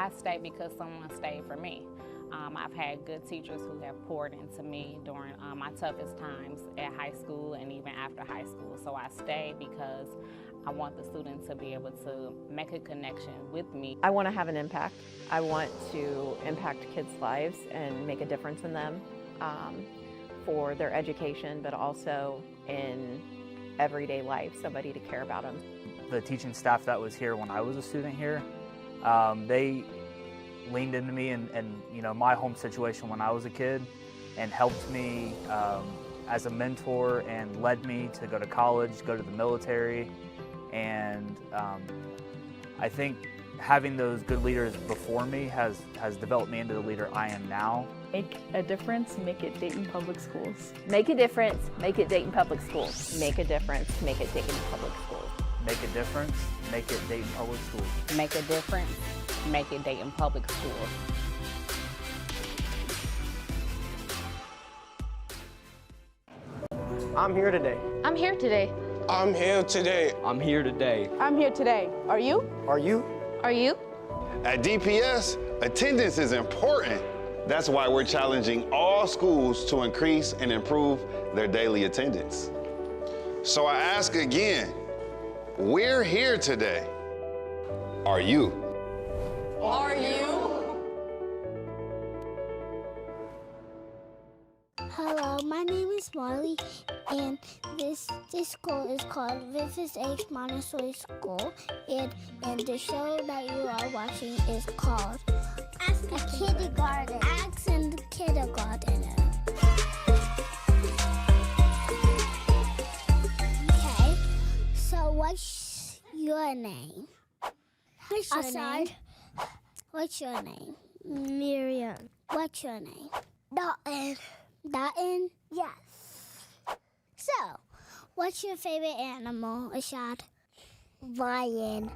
I stay because someone stayed for me. I've had good teachers who have poured into me during my toughest times at high school and even after high school. So I stay because I want the students to be able to make a connection with me. I want to have an impact. I want to impact kids' lives and make a difference in them for their education, but also in everyday life, somebody to care about them. The teaching staff that was here when I was a student here, they leaned into me and you know, my home situation when I was a kid and helped me as a mentor and led me to go to college, go to the military. And I think having those good leaders before me has developed me into the leader I am now. Make a difference, make it Dayton Public Schools. Make a difference, make it Dayton Public Schools. Make a difference, make it Dayton Public Schools. Make a difference, make it Dayton Public Schools. Make a difference, make it Dayton Public Schools. I'm here today. I'm here today. I'm here today. I'm here today. I'm here today. Are you? Are you? Are you? At DPS, attendance is important. That's why we're challenging all schools to increase and improve their daily attendance. So I ask again, we're here today. Are you? Are you? Hello, my name is Marley, and this school is called Rufus H. Montessori School, and the show that you are watching is called Ask the Kindergarten. Ask the Kindergartner. Okay, so what's your name? What's your name? What's your name? Miriam. What's your name? Dalton. Dalton? Yes. So, what's your favorite animal, Ashad? Lion.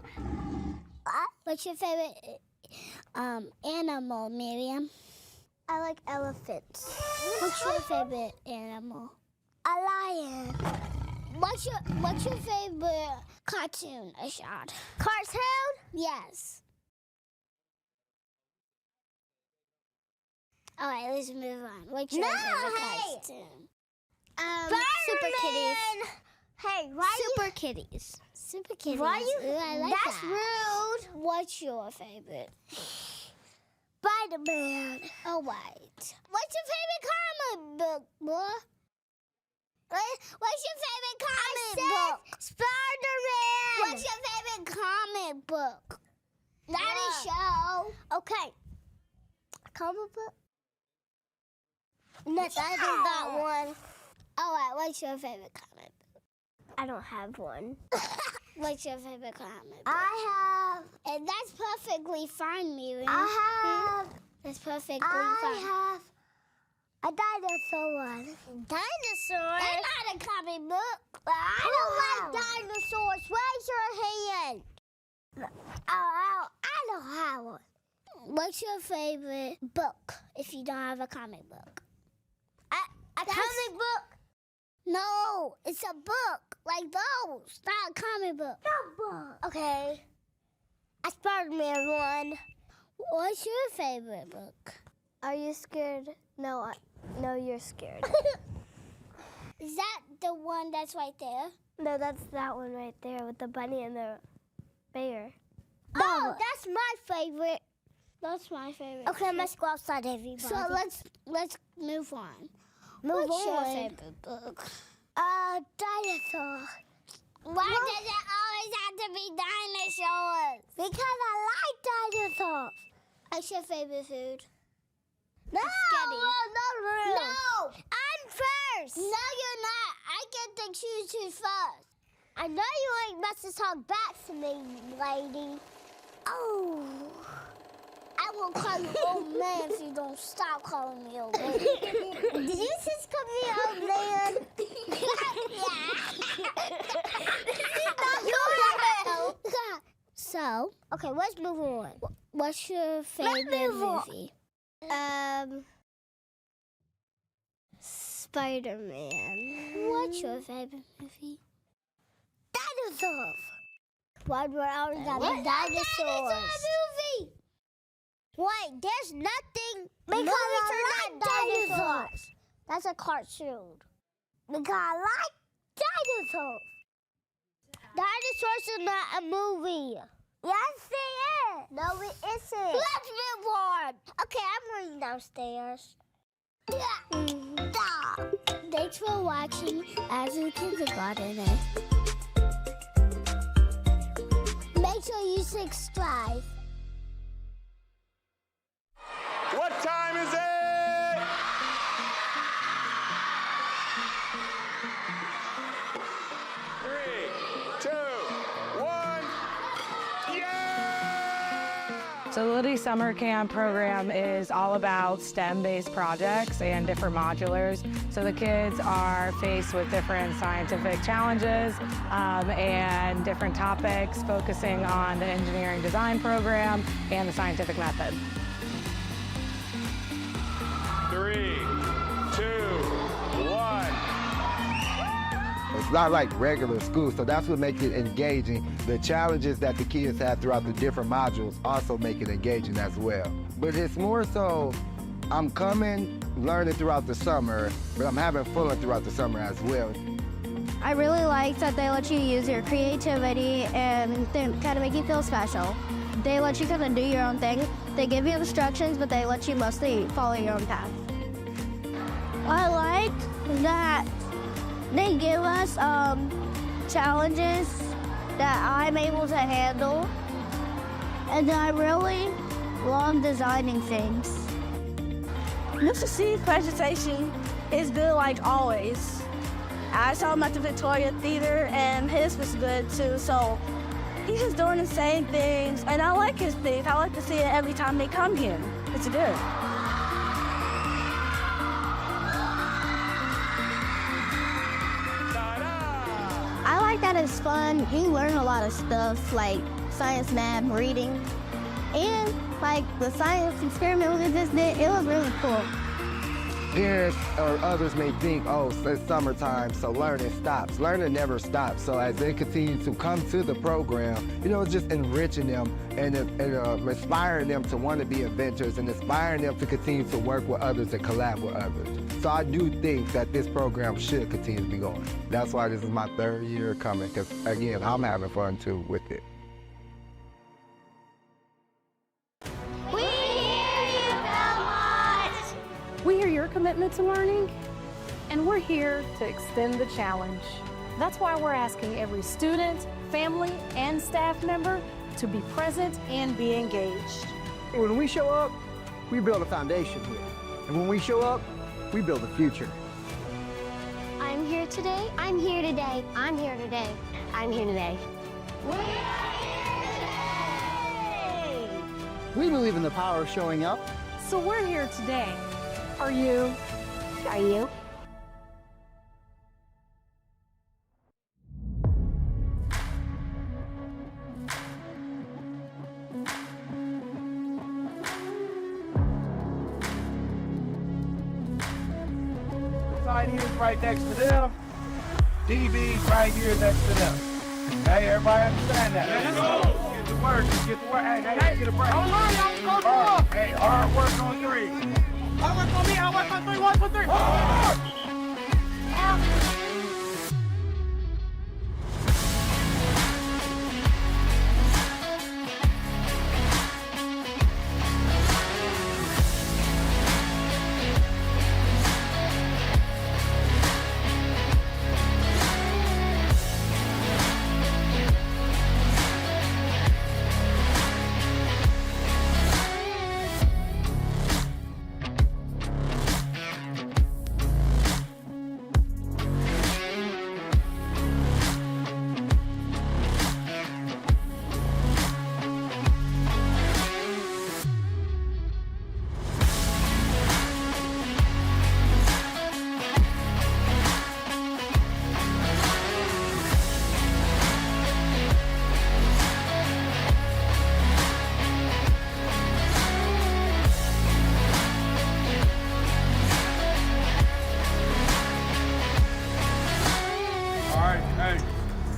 What's your favorite animal, Miriam? I like elephants. What's your favorite animal? A lion. What's your favorite cartoon, Ashad? Cartoon? Yes. All right, let's move on. What's your favorite cartoon? Super Kitties. Hey, why Super Kitties. Super Kitties. Why you? Ooh, I like that's that. Rude. What's your favorite? Spider-Man. Oh, right. What's your favorite comic book, boy? What's your favorite comic book? Spider-Man. What's your favorite comic book? Not a show. Okay. Comic book? No, I don't got one. All right, what's your favorite comic book? I don't have one. What's your favorite comic book? I have. And that's perfectly fine, Miriam. I have. That's perfectly fine. I have a dinosaur one. Dinosaur? That's not a comic book. I don't like dinosaurs. Raise your hand. I don't have one. What's your favorite book if you don't have a comic book? A comic book? No, it's a book like those, not a comic book. No book. Okay. A Spider-Man one. What's your favorite book? Are you scared? No, you're scared. Is that the one that's right there? No, that's that one right there with the bunny and the bear. Oh, that's my favorite. That's my favorite. Okay, let's go outside, everybody. So let's move on. What's your favorite book? Dinosaur. Why does it always have to be dinosaurs? Because I like dinosaurs. What's your favorite food? No, no. I'm first. No, you're not. I get to choose who's first. I know you ain't supposed to talk back to me, lady. Oh. I will call you old man if you don't stop calling me old man. Did you just call me old man? So, okay, let's move on. What's your favorite movie? Spider-Man. What's your favorite movie? Dinosaurs. Why we're always got dinosaurs? Dinosaur movie. Wait, there's nothing because I like dinosaurs. That's a cartoon. Because I like dinosaurs. Dinosaurs are not a movie. Yes, they is. No, it isn't. Let's move on. Okay, I'm going downstairs. Thanks for watching As a Kindergartener. Make sure you subscribe. What time is it? 3, 2, 1. Yeah! So the Lily Summer Camp program is all about STEM-based projects and different modulars. So the kids are faced with different scientific challenges and different topics, focusing on the engineering design program and the scientific method. 3, 2, 1. It's not like regular school, so that's what makes it engaging. The challenges that the kids have throughout the different modules also make it engaging as well. But it's more so, I'm coming, learning throughout the summer, but I'm having fun throughout the summer as well. I really like that they let you use your creativity and they kind of make you feel special. They let you kind of do your own thing. They give you instructions, but they let you mostly follow your own path. I like that they give us challenges that I'm able to handle, and I really love designing things. Mr. C's presentation is good like always. I saw him at the Victoria Theater and his was good too, so he's just doing the same things, and I like his things. I like to see it every time they come here. It's good. I like that it's fun. You learn a lot of stuff like science, math, reading, and like the science experiment we just did, it was really cool. Parents or others may think, oh, it's summertime, so learning stops. Learning never stops. So as they continue to come to the program, it's just enriching them and inspiring them to want to be inventors and inspiring them to continue to work with others and collab with others. So I do think that this program should continue to be going. That's why this is my 3rd year coming, because again, I'm having fun too with it. We hear your commitment to learning, and we're here to extend the challenge. That's why we're asking every student, family, and staff member to be present and be engaged. When we show up, we build a foundation here. And when we show up, we build a future. I'm here today. I'm here today. I'm here today. I'm here today. We believe in the power of showing up. So we're here today. Are you? Are you? Side here is right next to them. DB's right here next to them. Hey, everybody understand that? Let's go. Get the work. Get the work. Hey, get a break. Hold on, y'all. Go. Hey, hard work on 3. Hard work on me. Hard work on 3. 1, 2, 3. Hard!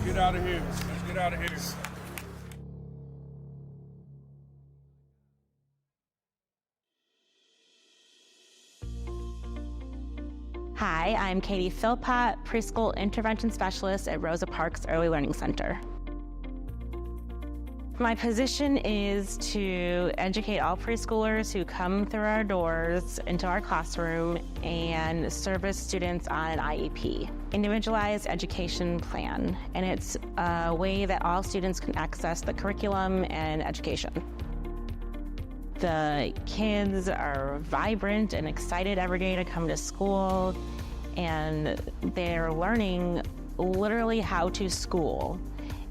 Get out of here. Let's get out of here. Hi, I'm Katie Philpott, Preschool Intervention Specialist at Rosa Parks Early Learning Center. My position is to educate all preschoolers who come through our doors into our classroom and service students on an IEP, Individualized Education Plan, and it's a way that all students can access the curriculum and education. The kids are vibrant and excited every day to come to school, and they're learning literally how to school,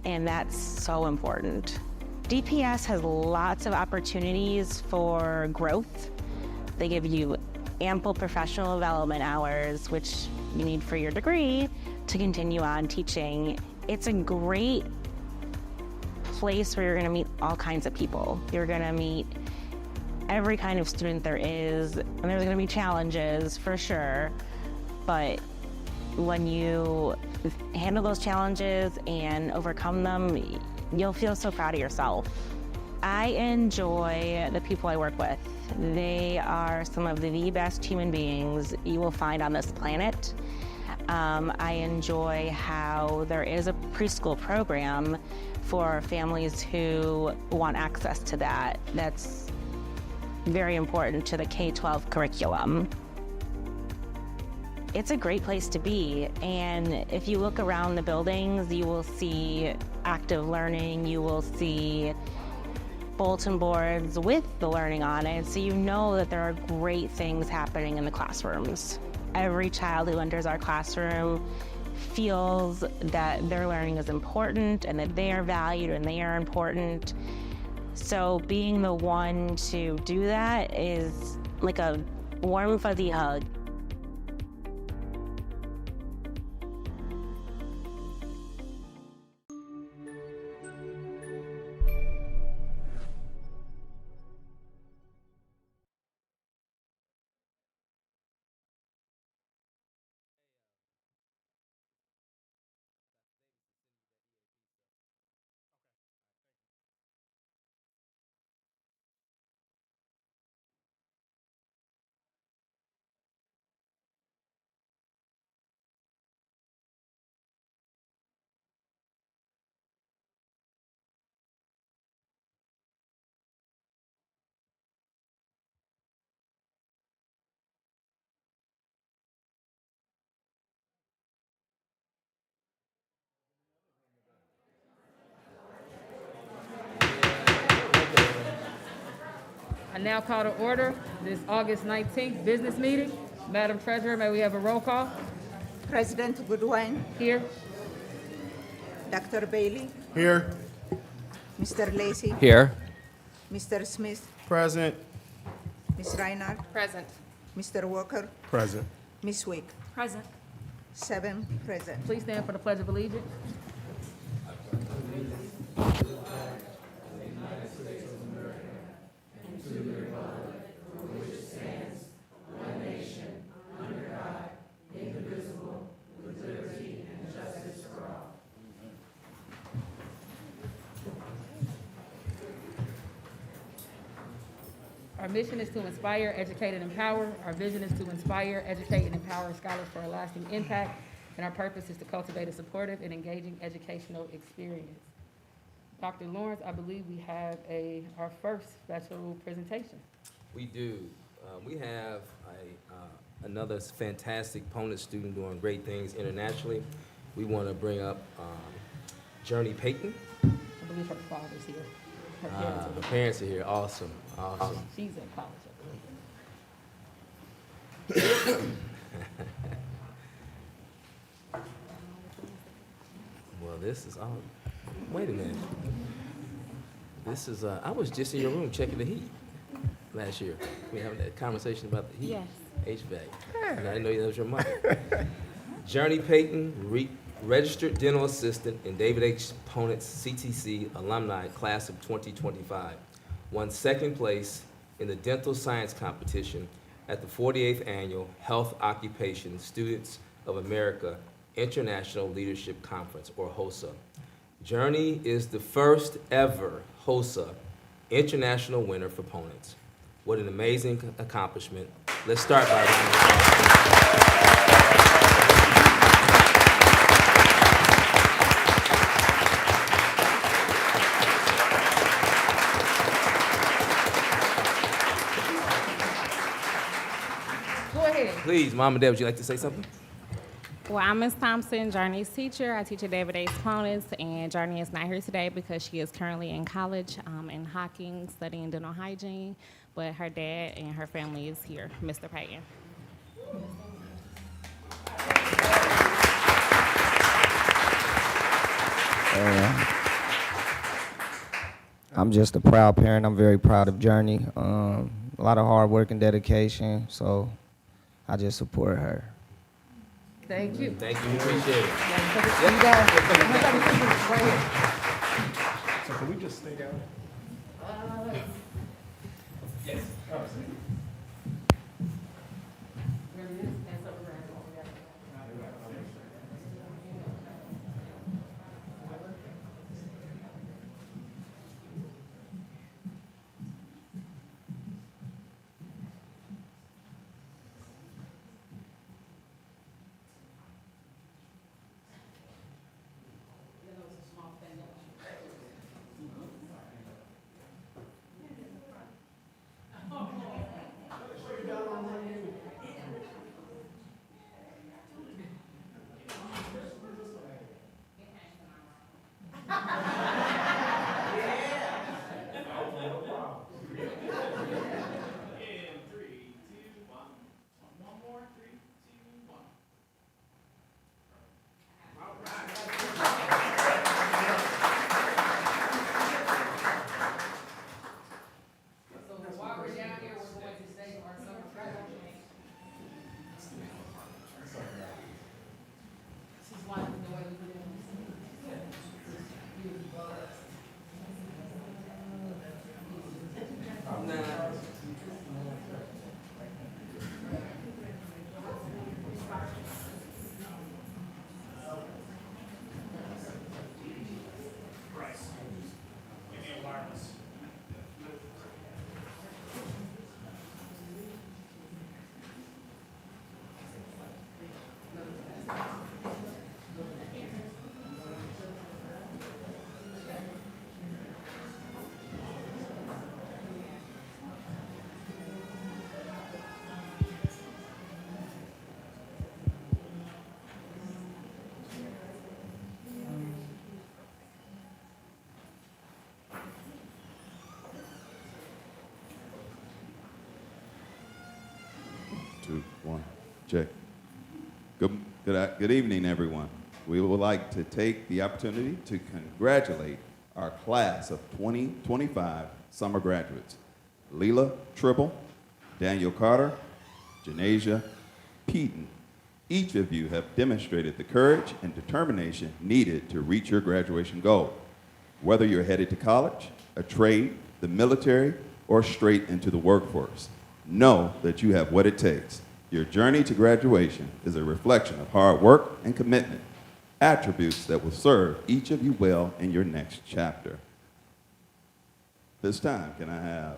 and that's so important. DPS has lots of opportunities for growth. They give you ample professional development hours, which you need for your degree to continue on teaching. It's a great place where you're going to meet all kinds of people. You're going to meet every kind of student there is, and there's going to be challenges for sure, but when you handle those challenges and overcome them, you'll feel so proud of yourself. I enjoy the people I work with. They are some of the best human beings you will find on this planet. I enjoy how there is a preschool program for families who want access to that. That's very important to the K-12 curriculum. It's a great place to be, and if you look around the buildings, you will see active learning, you will see bulletin boards with the learning on it, so you know that there are great things happening in the classrooms. Every child who enters our classroom feels that their learning is important and that they are valued and they are important. So being the one to do that is like a warm, fuzzy hug. I now call to order this August 19th business meeting. Madam Treasurer, may we have a roll call? President Goodwin. Here. Dr. Bailey. Here. Mr. Lacey. Here. Mr. Smith. Present. Ms. Reinhardt. Present. Mr. Walker. Present. Ms. Wick. Present. 7 present. Please stand for the Pledge of Allegiance. Our mission is to inspire, educate, and empower. Our vision is to inspire, educate, and empower scholars for a lasting impact. And our purpose is to cultivate a supportive and engaging educational experience. Dr. Lawrence, I believe we have our first special presentation. We do. We have another fantastic Ponit student doing great things internationally. We want to bring up Journey Payton. I believe her father's here. Her parents are The here. parents are here. Awesome. Awesome. She's at college, I believe. Well, this is all. Wait a minute. This is. I was just in your room checking the heat last year. We were having that conversation about the heat. Yes. HVAC. And I didn't know that was your mother. Journey Payton, registered dental assistant in David H. Ponit's CTC alumni class of 2025, won second place in the dental science competition at the 48th annual Health Occupation Students of America International Leadership Conference, or HOSA. Journey is the first ever HOSA international winner for Ponits. What an amazing accomplishment. Let's start by Please, Mom and Dad, would you like to say something? Well, I'm Ms. Thompson, Journey's teacher. I teach at David H. Ponus, and Journey is not here today because she is currently in college in Hawking studying dental hygiene, but her dad and her family is here, Mr. Payton. I'm just a proud parent. I'm very proud of Journey. A lot of hard work and dedication, so I just support her. Thank you. Thank you. We appreciate it. You guys, right here. So can we just stay down? Yes. Two, one, check. Good evening, everyone. We would like to take the opportunity to congratulate our class of 2025 summer graduates, Leela Tribble, Daniel Carter, Janasia Peaton. Each of you have demonstrated the courage and determination needed to reach your graduation goal. Whether you're headed to college, a trade, the military, or straight into the workforce, know that you have what it takes. Your journey to graduation is a reflection of hard work and commitment, attributes that will serve each of you well in your next chapter. This time, can I have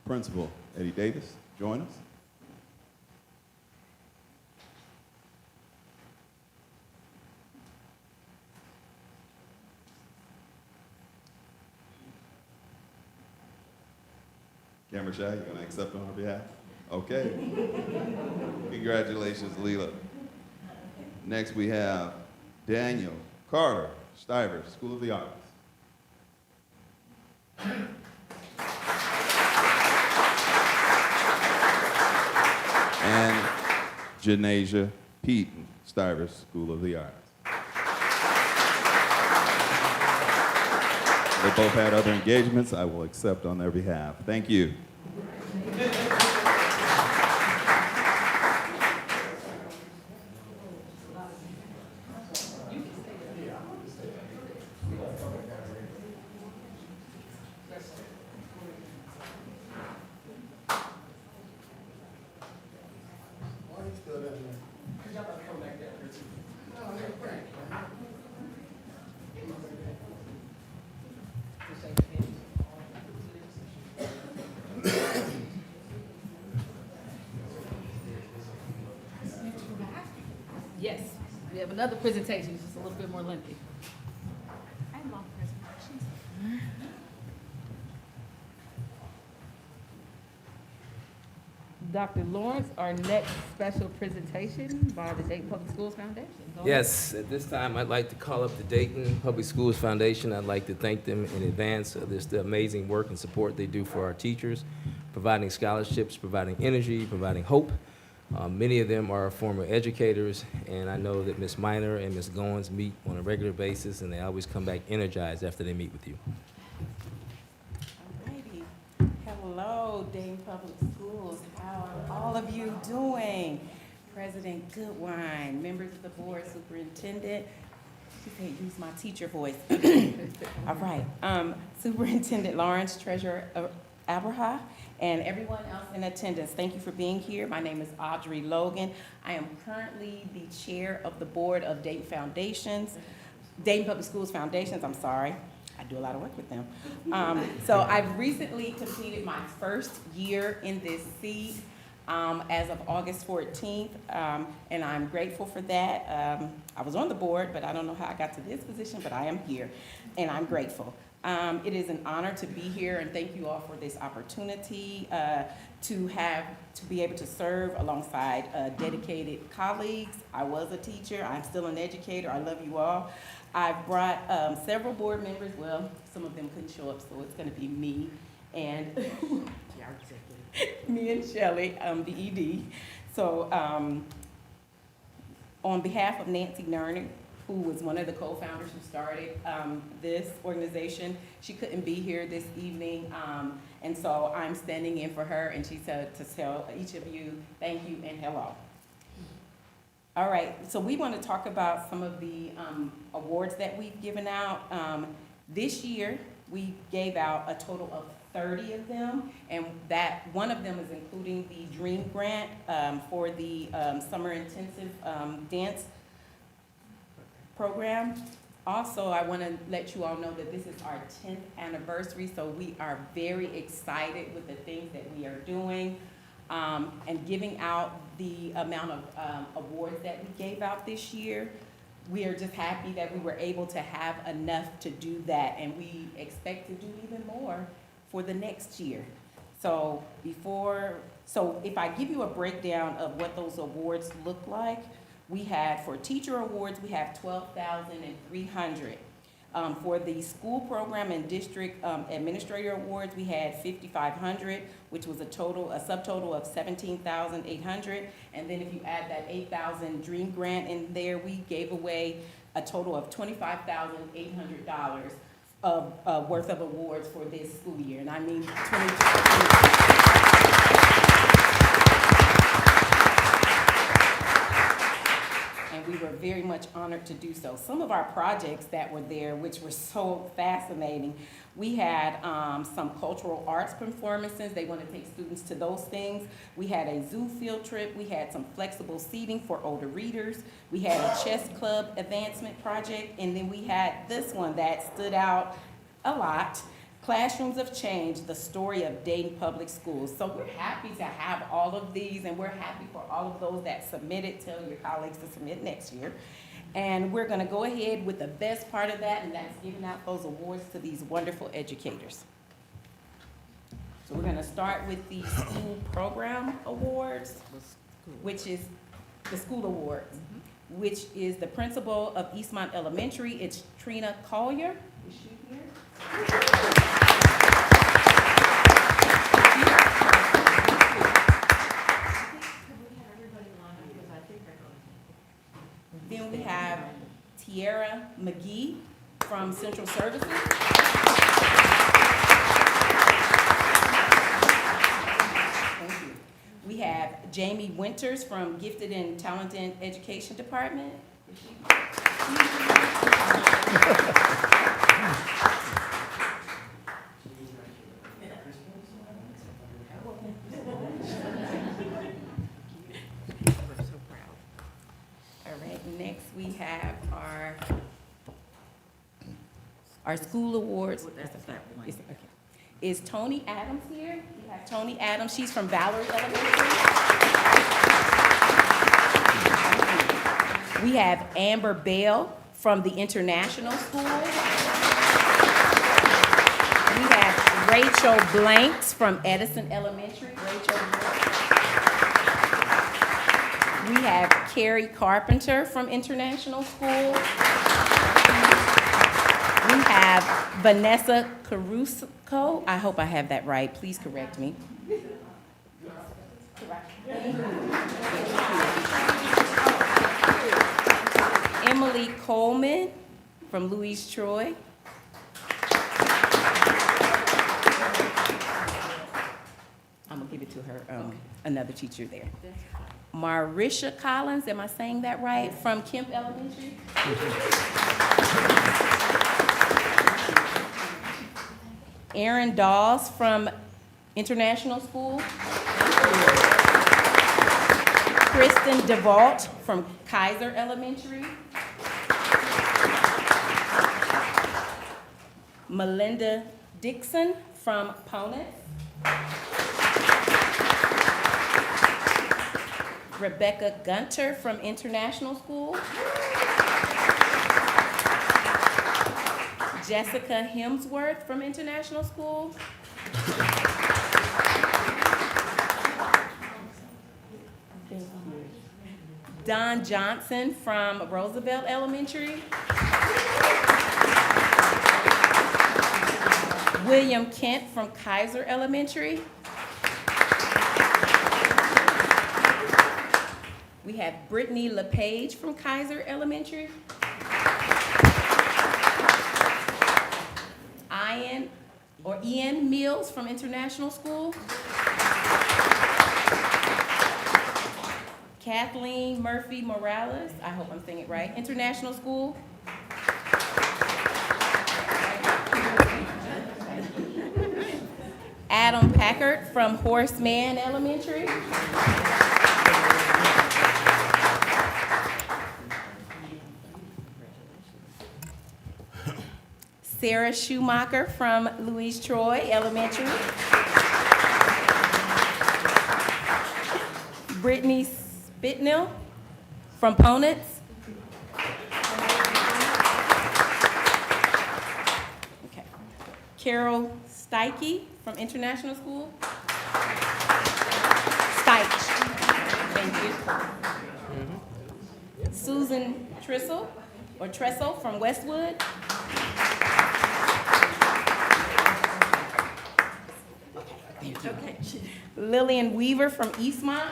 Principal Eddie Davis join us? Camera Shy, you gonna accept on our behalf? Okay. Congratulations, Leela. Next we have Daniel Carter, Stivers School of the Arts. And Janasia Peaton, Stivers School of the Arts. They both had other engagements. I will accept on their behalf. Thank you. Yes, we have another presentation, it's just a little bit more lengthy. I love presentations. Dr. Lawrence, our next special presentation by the Dayton Public Schools Foundation. Yes, at this time, I'd like to call up the Dayton Public Schools Foundation. I'd like to thank them in advance of the amazing work and support they do for our teachers, providing scholarships, providing energy, providing hope. Many of them are former educators, and I know that Ms. Minor and Ms. Goins meet on a regular basis, and they always come back energized after they meet with you. Alrighty. Hello, Dayton Public Schools. How are all of you doing? President Goodwine, members of the board, superintendent. She said use my teacher voice. All right. Superintendent Lawrence, Treasurer Abraha, and everyone else in attendance, thank you for being here. My name is Audrey Logan. I am currently the chair of the board of Dayton Public Schools Foundations, I'm sorry. I do a lot of work with them. So I've recently completed my first year in this seat as of August 14th, and I'm grateful for that. I was on the board, but I don't know how I got to this position, but I am here, and I'm grateful. It is an honor to be here, and thank you all for this opportunity to be able to serve alongside dedicated colleagues. I was a teacher. I'm still an educator. I love you all. I've brought several board members. Well, some of them couldn't show up, so it's going to be me and me and Shelley, the ED. So on behalf of Nancy Nernick, who was one of the co-founders who started this organization, she couldn't be here this evening, and so I'm standing in for her, and she said to tell each of you thank you and hello. All right, so we want to talk about some of the awards that we've given out. This year, we gave out a total of 30 of them, and that one of them is including the DREAM grant for the summer intensive dance program. Also, I want to let you all know that this is our 10th anniversary, so we are very excited with the things that we are doing and giving out the amount of awards that we gave out this year. We are just happy that we were able to have enough to do that, and we expect to do even more for the next year. So if I give you a breakdown of what those awards look like, we had, for teacher awards, we have 12,300. For the school program and district administrator awards, we had 5,500, which was a subtotal of 17,800. And then if you add that 8,000 DREAM grant in there, we gave away a total of $25,800 of worth of awards for this school year. And I mean and we were very much honored to do so. Some of our projects that were there, which were so fascinating, we had some cultural arts performances. They want to take students to those things. We had a zoo field trip. We had some flexible seating for older readers. We had a chess club advancement project. And then we had this one that stood out a lot. Classrooms of Change, the story of Dayton Public Schools. So we're happy to have all of these, and we're happy for all of those that submitted. Tell your colleagues to submit next year. And we're gonna go ahead with the best part of that, and that's giving out those awards to these wonderful educators. So we're gonna start with the School Program Awards, which is the school awards, which is the principal of Eastmont Elementary. It's Trina Collier. Is she here? Then we have Tiara McGee from Central Services. Thank you. We have Jamie Winters from Gifted and Talented Education Department. Is she? We have our school awards. Is Tony Adams here? We have Tony Adams. She's from Valerie Elementary. We have Amber Bell from the International School. We have Rachel Blanks from Edison Elementary. Rachel Blanks. We have Carrie Carpenter from International School. We have Vanessa Caruso. I hope I have that right. Please correct me. Emily Coleman from Louise Troy. I'm gonna give it to her, another teacher there. Marisha Collins, am I saying that right? From Kemp Elementary. Erin Dawes from International School. Kristen DeVault from Kaiser Elementary. Melinda Dixon from Ponus. Rebecca Gunter from International School. Jessica Hemsworth from International School. Don Johnson from Roosevelt Elementary. William Kent from Kaiser Elementary. We have Brittany LePage from Kaiser Elementary. Ian Mills from International School. Kathleen Murphy Morales, I hope I'm saying it right, International School. Adam Packard from Horace Mann Elementary. Sarah Schumacher from Louise Troy Elementary. Brittany Spitnell from Ponitz. Okay. Carol Steike from International School. Steich. Thank you. Susan Tressel from Westwood. Okay. Lillian Weaver from Eastmont.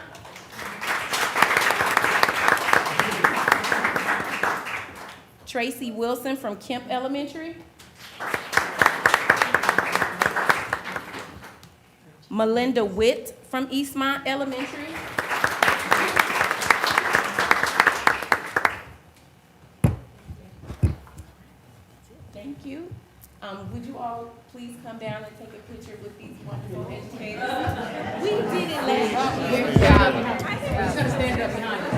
Tracy Wilson from Kemp Elementary. Melinda Witt from Eastmont Elementary. Thank you. Would you all please come down and take a picture with these wonderful educators? We did it last year. Good job. We're just gonna stand up behind us.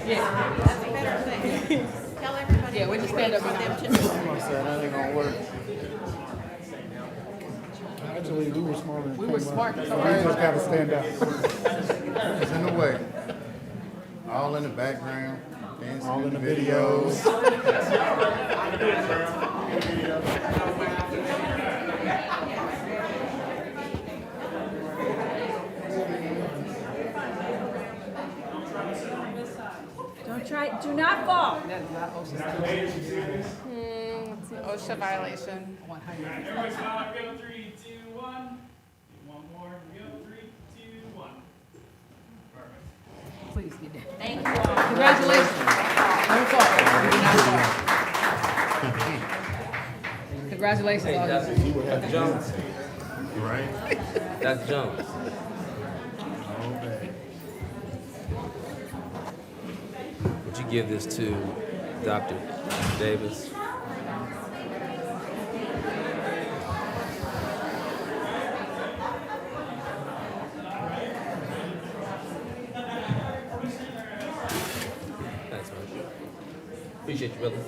Yeah. That's a better thing. Tell everybody. Yeah, we just stand up behind them. That ain't gonna work. Actually, we were smart. We were smart. So we just gotta stand up. It's in the way. All in the background. Dancing all in the videos. Do not fall. That is not OSHA. OSHA violation 100. Everybody smile, go 3, 2, 1. One more, go 3, 2, 1. Perfect. Please get down. Thank you all. Congratulations. Don't fall. Do not fall. Congratulations, Hey, officer. Dr. Jones. Right. Dr. Jones. Would you give this to Dr. Davis? Thanks, man. Appreciate you, brother.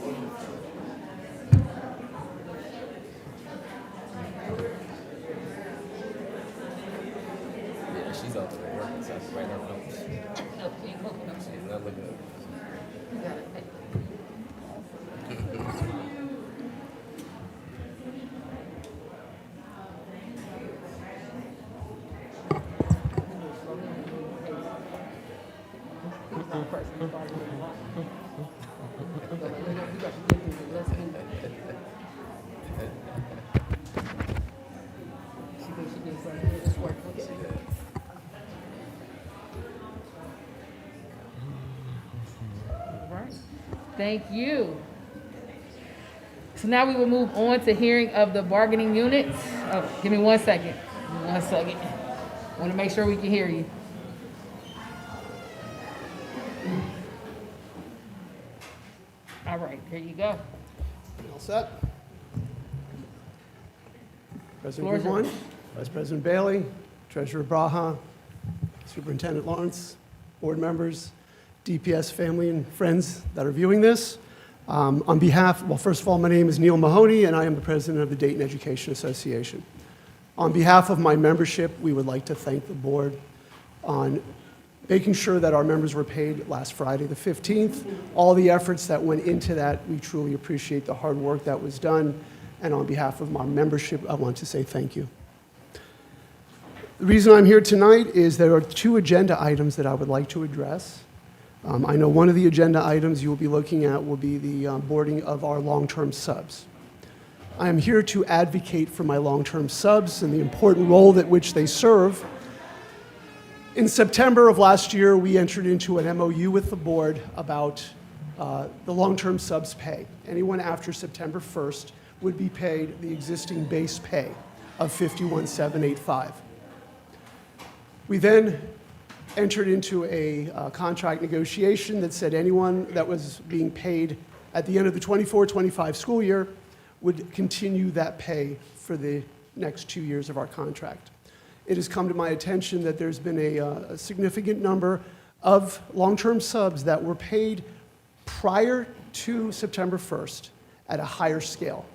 Yeah, she's out there working, so I can write her notes. She's not looking at it. person who started doing a lot. Let's do that. She thinks she did something. It's work. Okay. All right. Thank you. So now we will move on to hearing of the bargaining units. Oh, give me 1 second. 1 second. I want to make sure we can hear you. All right, there you go. All set? President Floor is Goodwin, yours. Vice President Bailey, Treasurer Braha, Superintendent Lawrence, board members, DPS family and friends that are viewing this. On behalf, well, first of all, my name is Neil Mahoney, and I am the president of the Dayton Education Association. On behalf of my membership, we would like to thank the board on making sure that our members were paid last Friday, the 15th. All the efforts that went into that, we truly appreciate the hard work that was done. And on behalf of my membership, I want to say thank you. The reason I'm here tonight is there are 2 agenda items that I would like to address. I know one of the agenda items you will be looking at will be the boarding of our long-term subs. I am here to advocate for my long-term subs and the important role that which they serve. In September of last year, we entered into an MOU with the board about the long-term subs pay. Anyone after September 1st would be paid the existing base pay of $51,785. We then entered into a contract negotiation that said anyone that was being paid at the end of the 24-25 school year would continue that pay for the next 2 years of our contract. It has come to my attention that there's been a significant number of long-term subs that were paid prior to September 1st at a higher scale.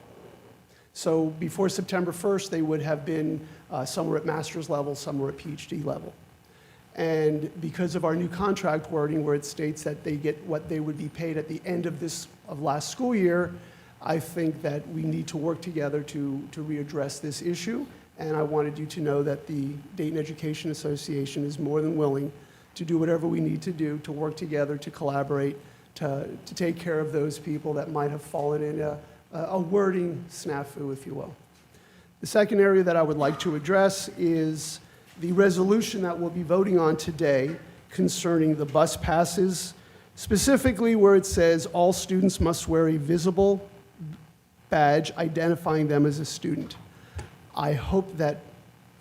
So before September 1st, they would have been some were at master's level, some were at PhD level. And because of our new contract wording where it states that they get what they would be paid at the end of last school year, I think that we need to work together to readdress this issue. And I wanted you to know that the Dayton Education Association is more than willing to do whatever we need to do to work together, to collaborate, to take care of those people that might have fallen in a wording snafu, if you will. The second area that I would like to address is the resolution that we'll be voting on today concerning the bus passes, specifically where it says all students must wear a visible badge identifying them as a student. I hope that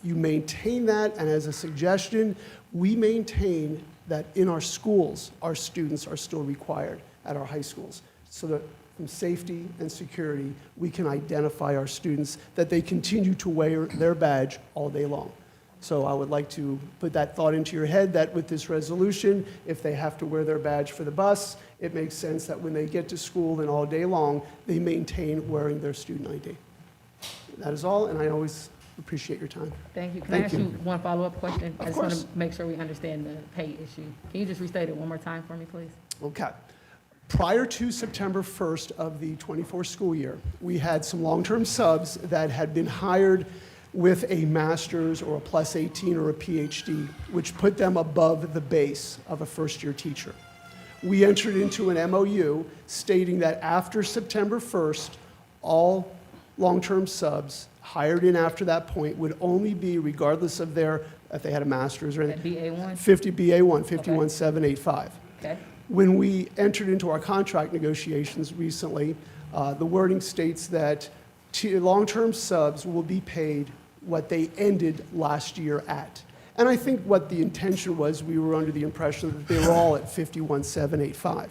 you maintain that, and as a suggestion, we maintain that in our schools, our students are still required at our high schools, so that from safety and security, we can identify our students, that they continue to wear their badge all day long. So I would like to put that thought into your head that with this resolution, if they have to wear their badge for the bus, it makes sense that when they get to school and all day long, they maintain wearing their student ID. That is all, and I always appreciate your time. Thank you. Can I ask you one follow-up question? I just want course. to make sure we understand the pay issue. Can you just restate it one more time for me, please? Okay. Prior to September 1st of the 24 school year, we had some long-term subs that had been hired with a master's or a plus 18 or a PhD, which put them above the base of a first-year teacher. We entered into an MOU stating that after September 1st, all long-term subs hired in after that point would only be, regardless of if they had a master's or anything, BA1? 50 BA1, 51,785. Okay. When we entered into our contract negotiations recently, the wording states that long-term subs will be paid what they ended last year at. And I think what the intention was, we were under the impression that they were all at 51,785.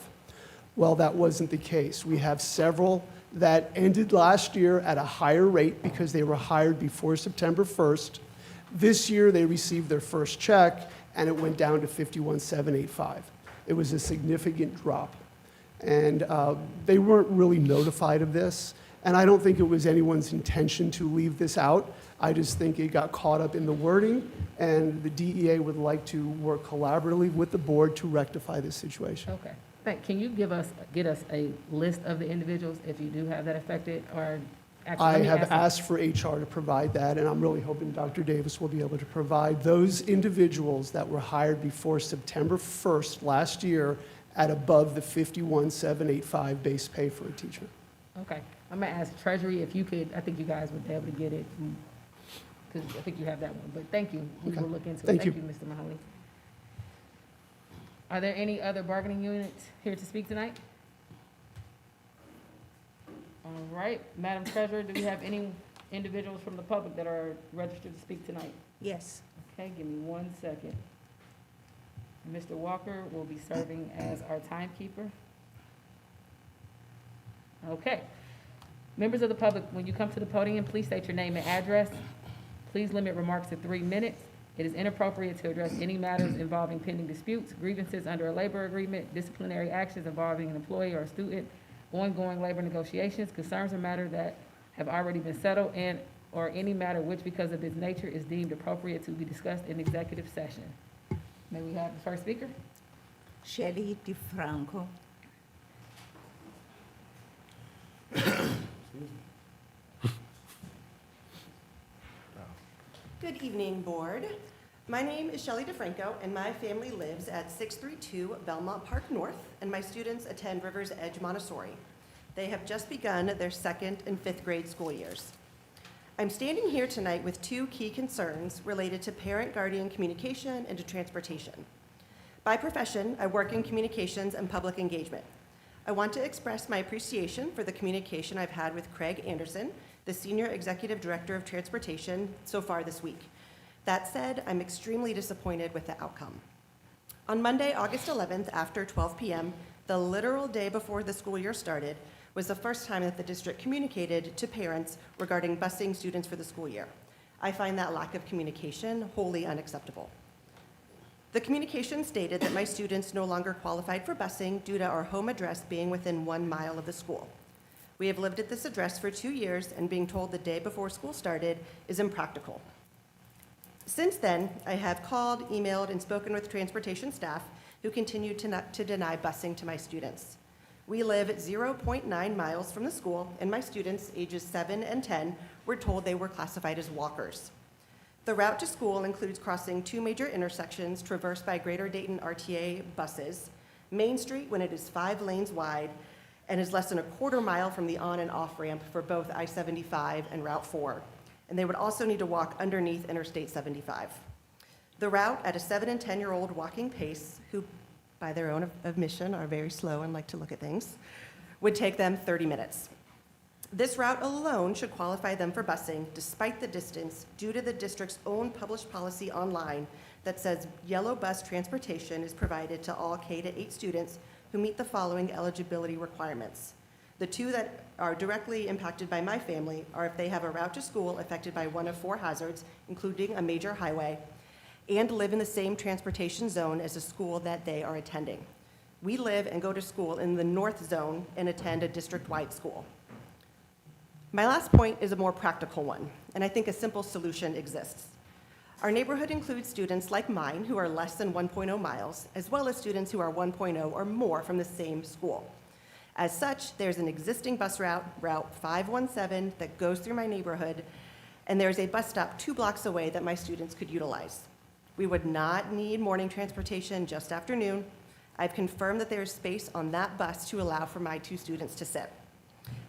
Well, that wasn't the case. We have several that ended last year at a higher rate because they were hired before September 1st. This year, they received their first check, and it went down to 51,785. It was a significant drop. And they weren't really notified of this. And I don't think it was anyone's intention to leave this out. I just think it got caught up in the wording, and the DEA would like to work collaboratively with the board to rectify this situation. Okay. Can you get us a list of the individuals if you do have that affected, or actually, I have asked for HR to provide that, and I'm really hoping Dr. Davis will be able to provide those individuals that were hired before September 1st last year at above the 51,785 base pay for a teacher. Okay, I'm gonna ask Treasury if you could, I think you guys would be able to get it, because I think you have that one, but thank you. We will look into it. Thank you. Thank you, Mr. Mahoney. Are there any other bargaining units here to speak tonight? All right, Madam Treasurer, do we have any individuals from the public that are registered to speak tonight? Yes. Okay, give me 1 second. Mr. Walker will be serving as our timekeeper. Okay. Members of the public, when you come to the podium, please state your name and address. Please limit remarks to 3 minutes. It is inappropriate to address any matters involving pending disputes, grievances under a labor agreement, disciplinary actions involving an employee or a student, ongoing labor negotiations, concerns or matters that have already been settled, and or any matter which, because of its nature, is deemed appropriate to be discussed in executive session. May we have the first speaker? Shelly DeFranco. Good evening, Board. My name is Shelly DeFranco, and my family lives at 632 Belmont Park North, and my students attend Rivers Edge Montessori. They have just begun their 2nd and 5th grade school years. I'm standing here tonight with 2 key concerns related to parent-guardian communication and to transportation. By profession, I work in communications and public engagement. I want to express my appreciation for the communication I've had with Craig Anderson, the Senior Executive Director of Transportation, so far this week. That said, I'm extremely disappointed with the outcome. On Monday, August 11th, after 12 p.m., the literal day before the school year started, was the first time that the district communicated to parents regarding busing students for the school year. I find that lack of communication wholly unacceptable. The communication stated that my students no longer qualified for busing due to our home address being within 1 mile of the school. We have lived at this address for 2 years, and being told the day before school started is impractical. Since then, I have called, emailed, and spoken with transportation staff who continue to deny busing to my students. We live at 0.9 miles from the school, and my students, ages 7 and 10, were told they were classified as walkers. The route to school includes crossing 2 major intersections traversed by Greater Dayton RTA buses, Main Street when it is 5 lanes wide, and is less than a quarter mile from the on and off ramp for both I-75 and Route 4. And they would also need to walk underneath Interstate 75. The route at a 7 and 10-year-old walking pace, who by their own admission are very slow and like to look at things, would take them 30 minutes. This route alone should qualify them for busing despite the distance due to the district's own published policy online that says yellow bus transportation is provided to all K-8 students who meet the following eligibility requirements. The 2 that are directly impacted by my family are if they have a route to school affected by one of 4 hazards, including a major highway, and live in the same transportation zone as the school that they are attending. We live and go to school in the North Zone and attend a district-wide school. My last point is a more practical one, and I think a simple solution exists. Our neighborhood includes students like mine who are less than 1.0 miles, as well as students who are 1.0 or more from the same school. As such, there's an existing bus route, Route 517, that goes through my neighborhood, and there's a bus stop 2 blocks away that my students could utilize. We would not need morning transportation, just afternoon. I've confirmed that there is space on that bus to allow for my 2 students to sit.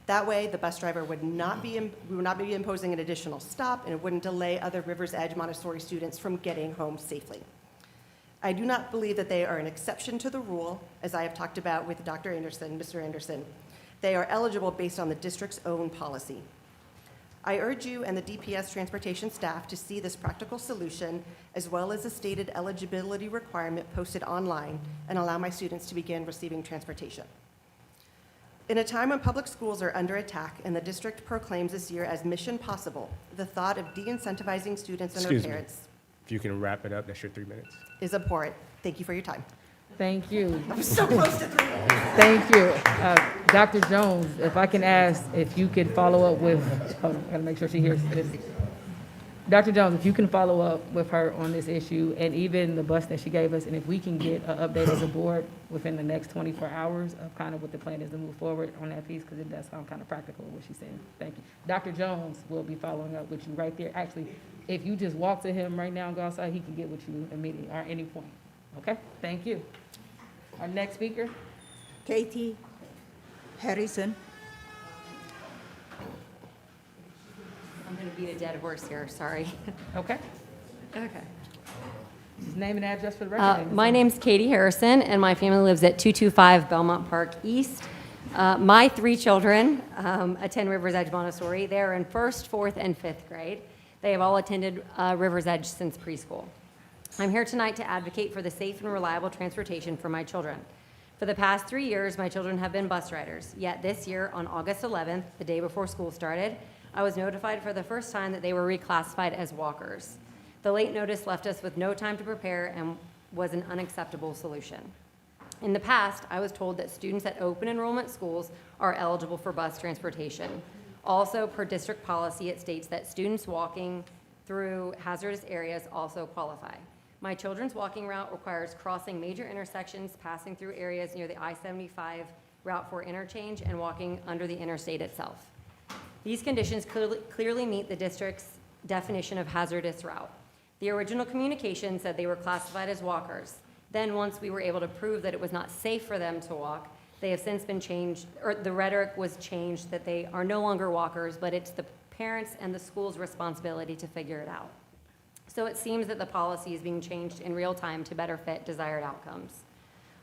That way, the bus driver would not be imposing an additional stop, and it wouldn't delay other Rivers Edge Montessori students from getting home safely. I do not believe that they are an exception to the rule, as I have talked about with Dr. Anderson, Mr. Anderson. They are eligible based on the district's own policy. I urge you and the DPS transportation staff to see this practical solution, as well as the stated eligibility requirement posted online, and allow my students to begin receiving transportation. In a time when public schools are under attack and the district proclaims this year as Mission Possible, the thought of de-incentivizing students and their parents If you can wrap it up, that's your 3 minutes. is abhorrent. Thank you for your time. Thank you. I'm so close to 3 minutes. Thank you. Dr. Jones, if I can ask if you could follow up with, gotta make sure she hears this. Dr. Jones, if you can follow up with her on this issue and even the bus that she gave us, and if we can get an update as a board within the next 24 hours of kind of what the plan is to move forward on that piece, because it does sound kind of practical what she's saying. Thank you. Dr. Jones will be following up with you right there. Actually, if you just walk to him right now and go outside, he can get with you immediately or at any point. Okay? Thank you. Our next speaker, Katie Harrison. I'm going to beat a dead horse here, sorry. Okay. Okay. His name and address for the record. My name's Katie Harrison, and my family lives at 225 Belmont Park East. My 3 children attend Rivers Edge Montessori. They are in 1st, 4th, and 5th grade. They have all attended Rivers Edge since preschool. I'm here tonight to advocate for the safe and reliable transportation for my children. For the past 3 years, my children have been bus riders, yet this year, on August 11th, the day before school started, I was notified for the first time that they were reclassified as walkers. The late notice left us with no time to prepare and was an unacceptable solution. In the past, I was told that students at open enrollment schools are eligible for bus transportation. Also, per district policy, it states that students walking through hazardous areas also qualify. My children's walking route requires crossing major intersections, passing through areas near the I-75 Route 4 interchange, and walking under the interstate itself. These conditions clearly meet the district's definition of hazardous route. The original communication said they were classified as walkers. Then, once we were able to prove that it was not safe for them to walk, they have since been changed, or the rhetoric was changed that they are no longer walkers, but it's the parents and the school's responsibility to figure it out. So it seems that the policy is being changed in real time to better fit desired outcomes.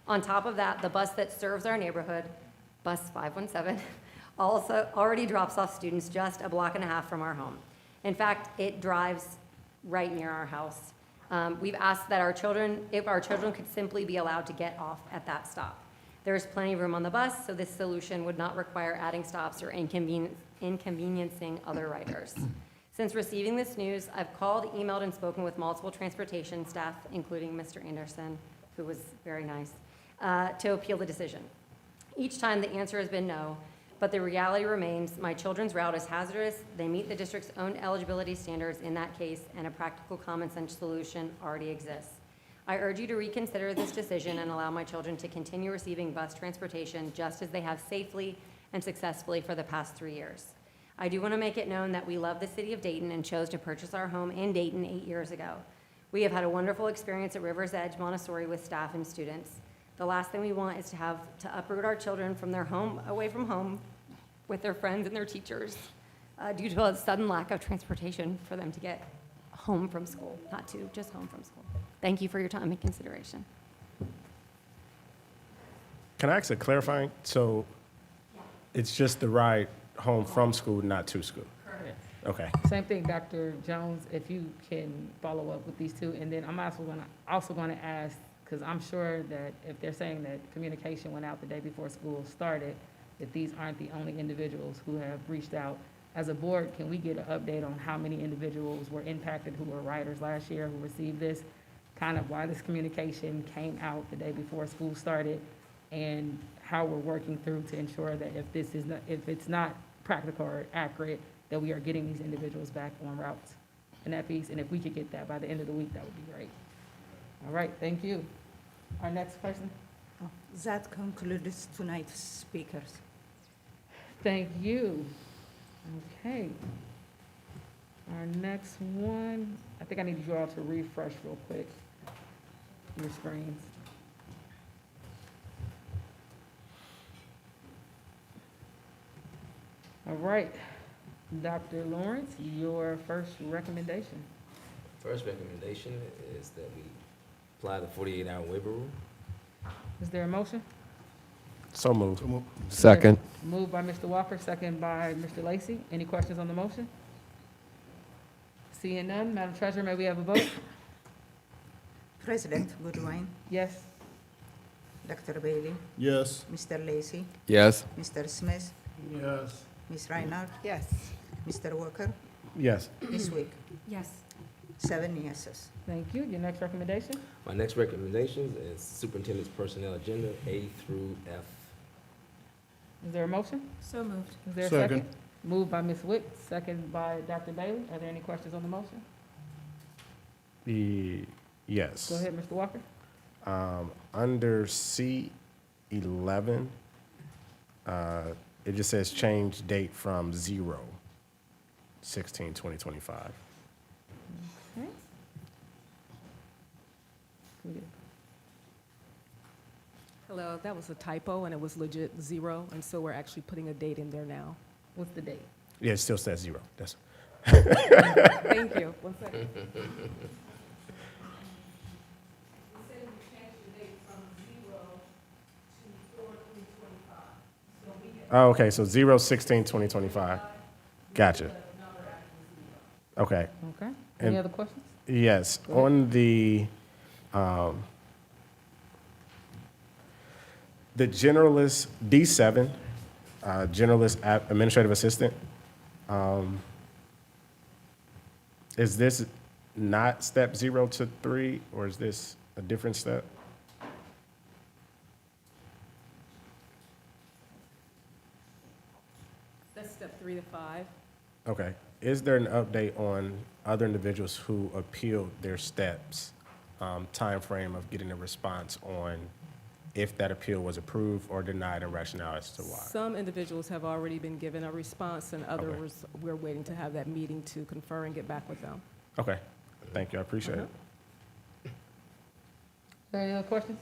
On top of that, the bus that serves our neighborhood, Bus 517, also already drops off students just a block and a half from our home. In fact, it drives right near our house. We've asked that if our children could simply be allowed to get off at that stop. There's plenty of room on the bus, so this solution would not require adding stops or inconveniencing other riders. Since receiving this news, I've called, emailed, and spoken with multiple transportation staff, including Mr. Anderson, who was very nice, to appeal the decision. Each time the answer has been no, but the reality remains my children's route is hazardous, they meet the district's own eligibility standards in that case, and a practical common sense solution already exists. I urge you to reconsider this decision and allow my children to continue receiving bus transportation just as they have safely and successfully for the past 3 years. I do want to make it known that we love the city of Dayton and chose to purchase our home in Dayton 8 years ago. We have had a wonderful experience at Rivers Edge Montessori with staff and students. The last thing we want is to have to uproot our children from their home, away from home, with their friends and their teachers, due to a sudden lack of transportation for them to get home from school, not to, just home from school. Thank you for your time and consideration. Can I ask a clarifying? So it's just the ride home from school, not to school? Correct. Okay. Same thing, Dr. Jones, if you can follow up with these two. And then I'm also going to ask, because I'm sure that if they're saying that communication went out the day before school started, that these aren't the only individuals who have reached out. As a board, can we get an update on how many individuals were impacted who were riders last year who received this? Kind of why this communication came out the day before school started, and how we're working through to ensure that if it's not practical or accurate, that we are getting these individuals back on routes and that piece. And if we could get that by the end of the week, that would be great. All right, thank you. Our next person. That concludes tonight's speakers. Thank you. Okay. Our next one, I think I need you all to refresh real quick your screens. All right, Dr. Lawrence, your first recommendation. First recommendation is that we apply the 48-hour waiver rule. Is there a motion? So moved. Second. Moved by Mr. Walker, second by Mr. Lacy. Any questions on the motion? Seeing none, Madam Treasurer, may we have a vote? President Goodwin, Yes. Dr. Bailey, Yes. Mr. Lacy, Yes. Mr. Smith, Yes. Ms. Reinhardt, Yes. Mr. Walker, Yes. Ms. Wick. Yes. 7 yeses. Thank you. Your next recommendation? My next recommendation is superintendent's personnel agenda, A through F. Is there a motion? So moved. Is there a second? Moved by Ms. Wick, second by Dr. Bailey. Are there any questions on the motion? Yes. Go ahead, Mr. Walker. Under C11, it just says change date from 0/16/2025. Okay. Good. Hello, that was a typo, and it was legit 0, and so we're actually putting a date in there now. What's the date? Yeah, it still says 0. That's. Thank you. 1 second. Oh, okay, so 0/16/2025. Gotcha. Okay. Okay. Any And- other questions? Yes, on the generalist D7, generalist administrative assistant, is this not step 0 to 3, or is this a different step? That's step 3 to 5. Okay. Is there an update on other individuals who appealed their steps, timeframe of getting a response on if that appeal was approved or denied and rationale as to why? Some individuals have already been given a response, and others, we're waiting to have that meeting to confer and get back with them. Okay. Thank you. I appreciate it. Are there any other questions?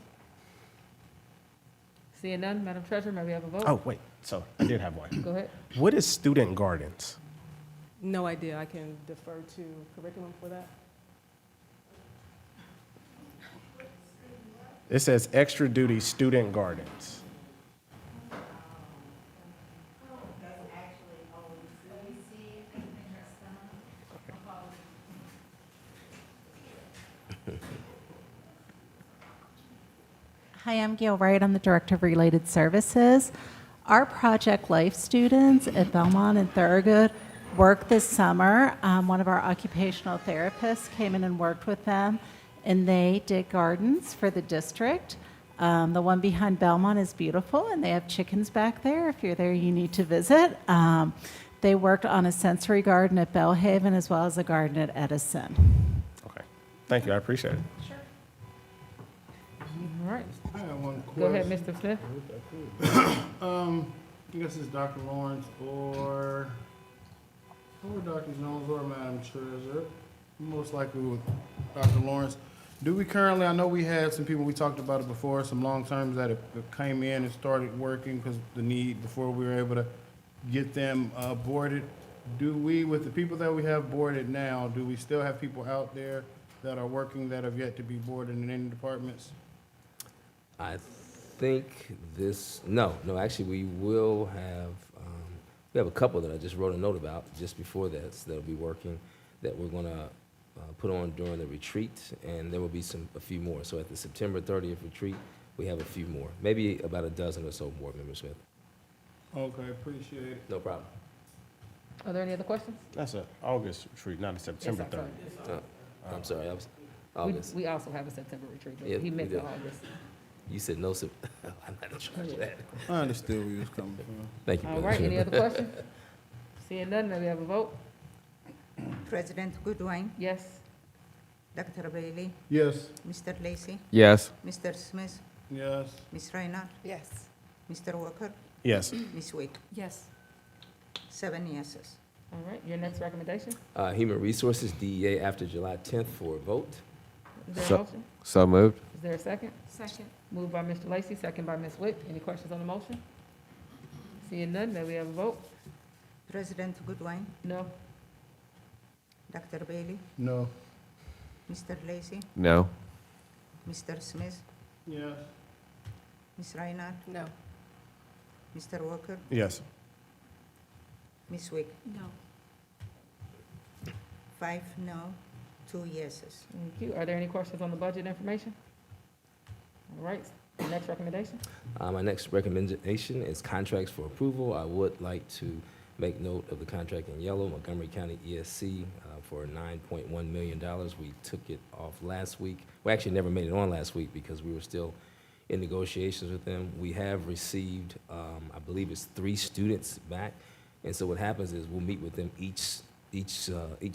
Seeing none, Madam Treasurer, may we have a vote? Oh, wait. So I did have one. Go ahead. What is student gardens? No idea. I can defer to curriculum for that. It says extra duty student gardens. Hi, I'm Gail Wright. I'm the Director of Related Services. Our Project Life students at Belmont and Thurgood worked this summer. One of our occupational therapists came in and worked with them, and they did gardens for the district. The one behind Belmont is beautiful, and they have chickens back there. If you're there, you need to visit. They worked on a sensory garden at Bellhaven as well as a garden at Edison. Okay. Thank you. I appreciate it. All right. I have one question. Go ahead, Mr. Smith. I guess it's Dr. Lawrence or Dr. Jones or Madam Treasurer. Most likely with Dr. Lawrence. Do we currently, I know we had some people, we talked about it before, some long-terms that came in and started working because the need before we were able to get them boarded. Do we, with the people that we have boarded now, do we still have people out there that are working that have yet to be boarded in any departments? I think no, actually, we will have, we have a couple that I just wrote a note about just before that, that'll be working, that we're gonna put on during the retreat, and there will be a few more. So at the September 30th retreat, we have a few more, maybe about a dozen or so more, Member Smith. Okay, appreciate it. No problem. Are there any other questions? That's an August retreat, not a September Yes, 30th. I'm sorry, I was August. We also have a September retreat, but Yeah, he meant we do. for August. You said no, I'm not in charge of that. I understood where you was coming from. Thank you. All right, any other questions? Seeing none, may we have a vote? President Goodwin, Yes. Dr. Bailey, Yes. Mr. Lacy, Yes. Mr. Smith, Yes. Ms. Reinhardt, Yes. Mr. Walker, Yes. Ms. Wick. Yes. 7 yeses. All right, your next recommendation? Human Resources, DEA, after July 10th for a vote. Is there a So, motion? so moved. Is there a second? Second. Moved by Mr. Lacy, second by Ms. Wick. Any questions on the motion? Seeing none, may we have a vote? President Goodwin, No. Dr. Bailey, No. Mr. Lacy, No. Mr. Smith, Yes. Ms. Reinhardt, No. Mr. Walker, Yes. Ms. Wick. No. 5 no, 2 yeses. Thank you. Are there any questions on the budget information? All right, the next recommendation? My next recommendation is contracts for approval. I would like to make note of the contract in yellow, Montgomery County ESC, for $9.1 million. We took it off last week. We actually never made it on last week because we were still in negotiations with them. We have received, I believe it's 3 students back. And so what happens is we'll meet with them each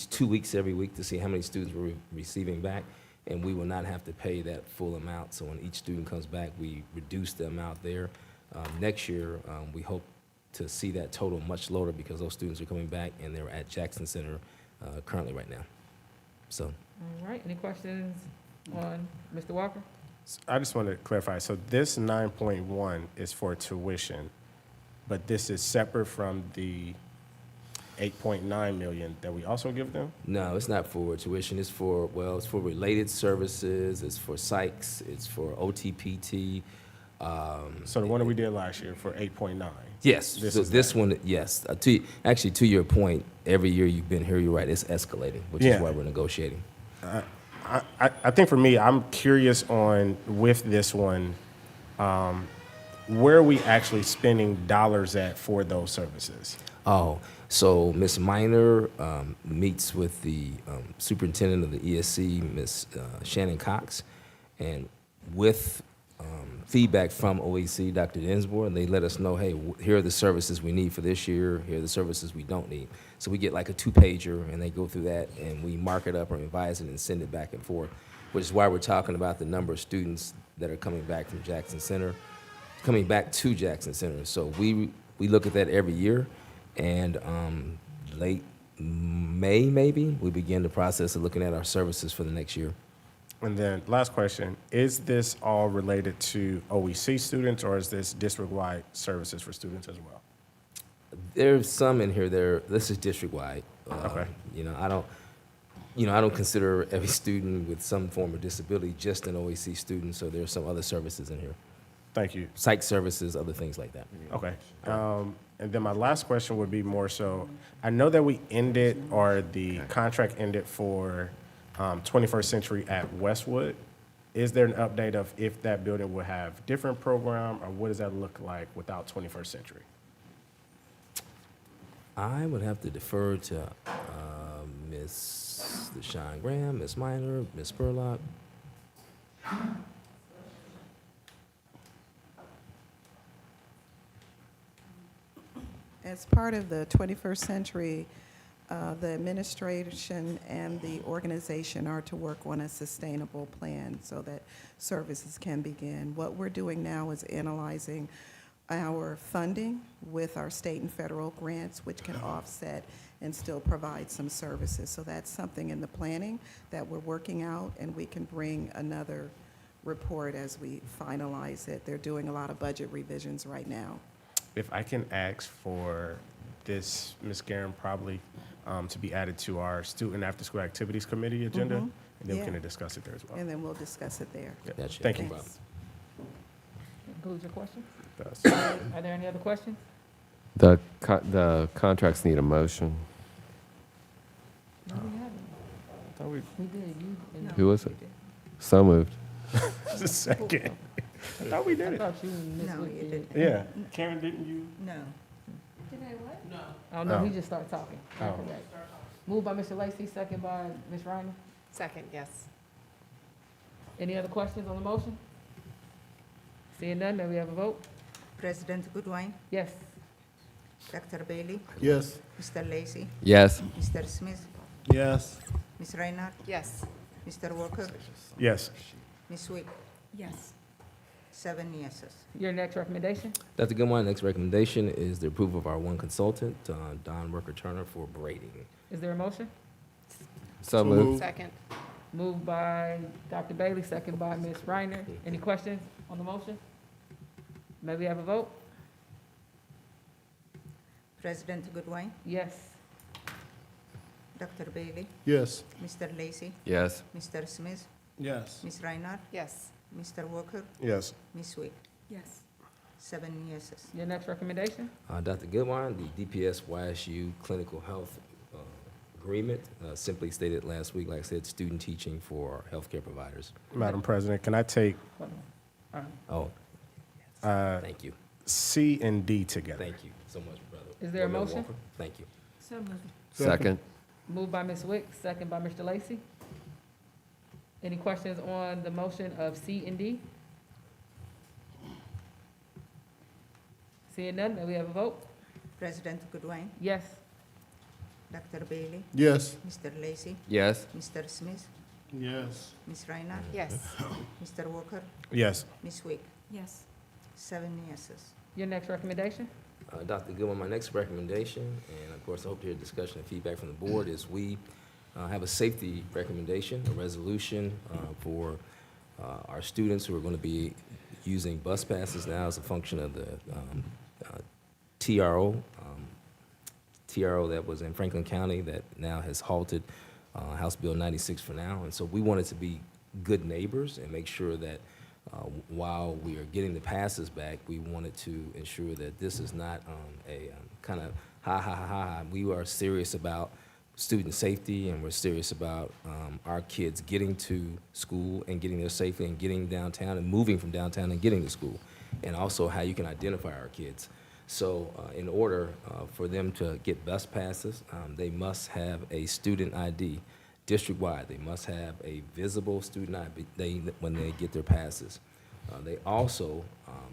2 weeks, every week, to see how many students we're receiving back. And we will not have to pay that full amount. So when each student comes back, we reduce the amount there. Next year, we hope to see that total much lower because those students are coming back and they're at Jackson Center currently right now. So, All right, any questions on Mr. Walker? I just want to clarify. So this 9.1 is for tuition, but this is separate from the 8.9 million that we also give them? No, it's not for tuition. It's for, well, it's for related services. It's for psychs. It's for OTPT. So the one that we did last year for 8.9? Yes. This So is this that. one, yes. Actually, to your point, every year you've been here, you're right, it's escalating, which Yeah. is why we're negotiating. I think for me, I'm curious on, with this one, where are we actually spending dollars at for those services? Oh, so Ms. Minor meets with the superintendent of the ESC, Ms. Shannon Cox, and with feedback from OEC, Dr. Dinsmore, and they let us know, hey, here are the services we need for this year, here are the services we don't need. So we get like a 2-pager, and they go through that, and we mark it up or revise it and send it back and forth, which is why we're talking about the number of students that are coming back from Jackson Center, coming back to Jackson Center. So we look at that every year, and late May, maybe, we begin the process of looking at our services for the next year. And then last question, is this all related to OEC students, or is this district-wide services for students as well? There's some in here this is district-wide. Okay. I don't consider every student with some form of disability just an OEC student, so there's some other services in here. Thank you. Psych services, other things like that. Okay. And then my last question would be more so, I know that we ended, or the contract ended for 21st Century at Westwood. Is there an update of if that building will have different program, or what does that look like without 21st Century? I would have to defer to Ms. Deshawn Graham, Ms. Minor, Ms. Spurlock. As part of the 21st Century, the administration and the organization are to work on a sustainable plan so that services can begin. What we're doing now is analyzing our funding with our state and federal grants, which can offset and still provide some services. So that's something in the planning that we're working out, and we can bring another report as we finalize it. They're doing a lot of budget revisions right now. If I can ask for this, Ms. Guerin, probably to be added to our Student After School Activities Committee agenda, and then we can discuss it there as well. And then we'll discuss it there. Yeah. Thank you. Thanks. Concludes your question? It does. Are there any other questions? The contracts need a motion. No, we haven't. I thought we did. You. Who was it? So moved. Just a second. I thought we did I it. thought you and Ms. No, Wood you did. didn't. Yeah. Karen, didn't you? No. Did I what? No. Oh, no, Oh. he just started talking. Oh. Correct. Moved by Mr. Lacy, second by Ms. Reiner. Second, yes. Any other questions on the motion? Seeing none, may we have a vote? President Goodwin, Yes. Dr. Bailey, Yes. Mr. Lacy, Yes. Mr. Smith, Yes. Ms. Reinhardt, Yes. Mr. Walker, Yes. Ms. Wick, Yes. 7 yeses. Your next recommendation? Dr. Goodwin, next recommendation is the approval of our one consultant, Don Worker-Turner, for braiding. Is there a motion? So moved. Second. Moved by Dr. Bailey, second by Ms. Reiner. Any questions on the motion? May we have a vote? President Goodwin, Yes. Dr. Bailey, Yes. Mr. Lacy, Yes. Mr. Smith, Yes. Ms. Reinhardt, Yes. Mr. Walker, Yes. Ms. Wick, Yes. 7 yeses. Your next recommendation? Dr. Goodwin, the DPS YSU Clinical Health Agreement, simply stated last week, like I said, student teaching for healthcare providers. Madam President, can I take Hold on. Oh, thank you. C and D together? Thank you so much, brother. Is there a Board Member motion? Walker, thank you. So moved. Second. Moved by Ms. Wick, second by Mr. Lacy. Any questions on the motion of C and D? Seeing none, may we have a vote? President Goodwin, Yes. Dr. Bailey, Yes. Mr. Lacy, Yes. Mr. Smith, Yes. Ms. Reinhardt, Yes. Mr. Walker, Yes. Ms. Wick, Yes. 7 yeses. Your next recommendation? Dr. Goodwin, my next recommendation, and of course I hope to hear discussion and feedback from the board, is we have a safety recommendation, a resolution for our students who are going to be using bus passes now as a function of the TRO that was in Franklin County that now has halted House Bill 96 for now. And so we wanted to be good neighbors and make sure that while we are getting the passes back, we wanted to ensure that this is not a kind of ha. We are serious about student safety, and we're serious about our kids getting to school and getting there safely and getting downtown and moving from downtown and getting to school, and also how you can identify our kids. So in order for them to get bus passes, they must have a student ID district-wide. They must have a visible student ID when they get their passes. They also,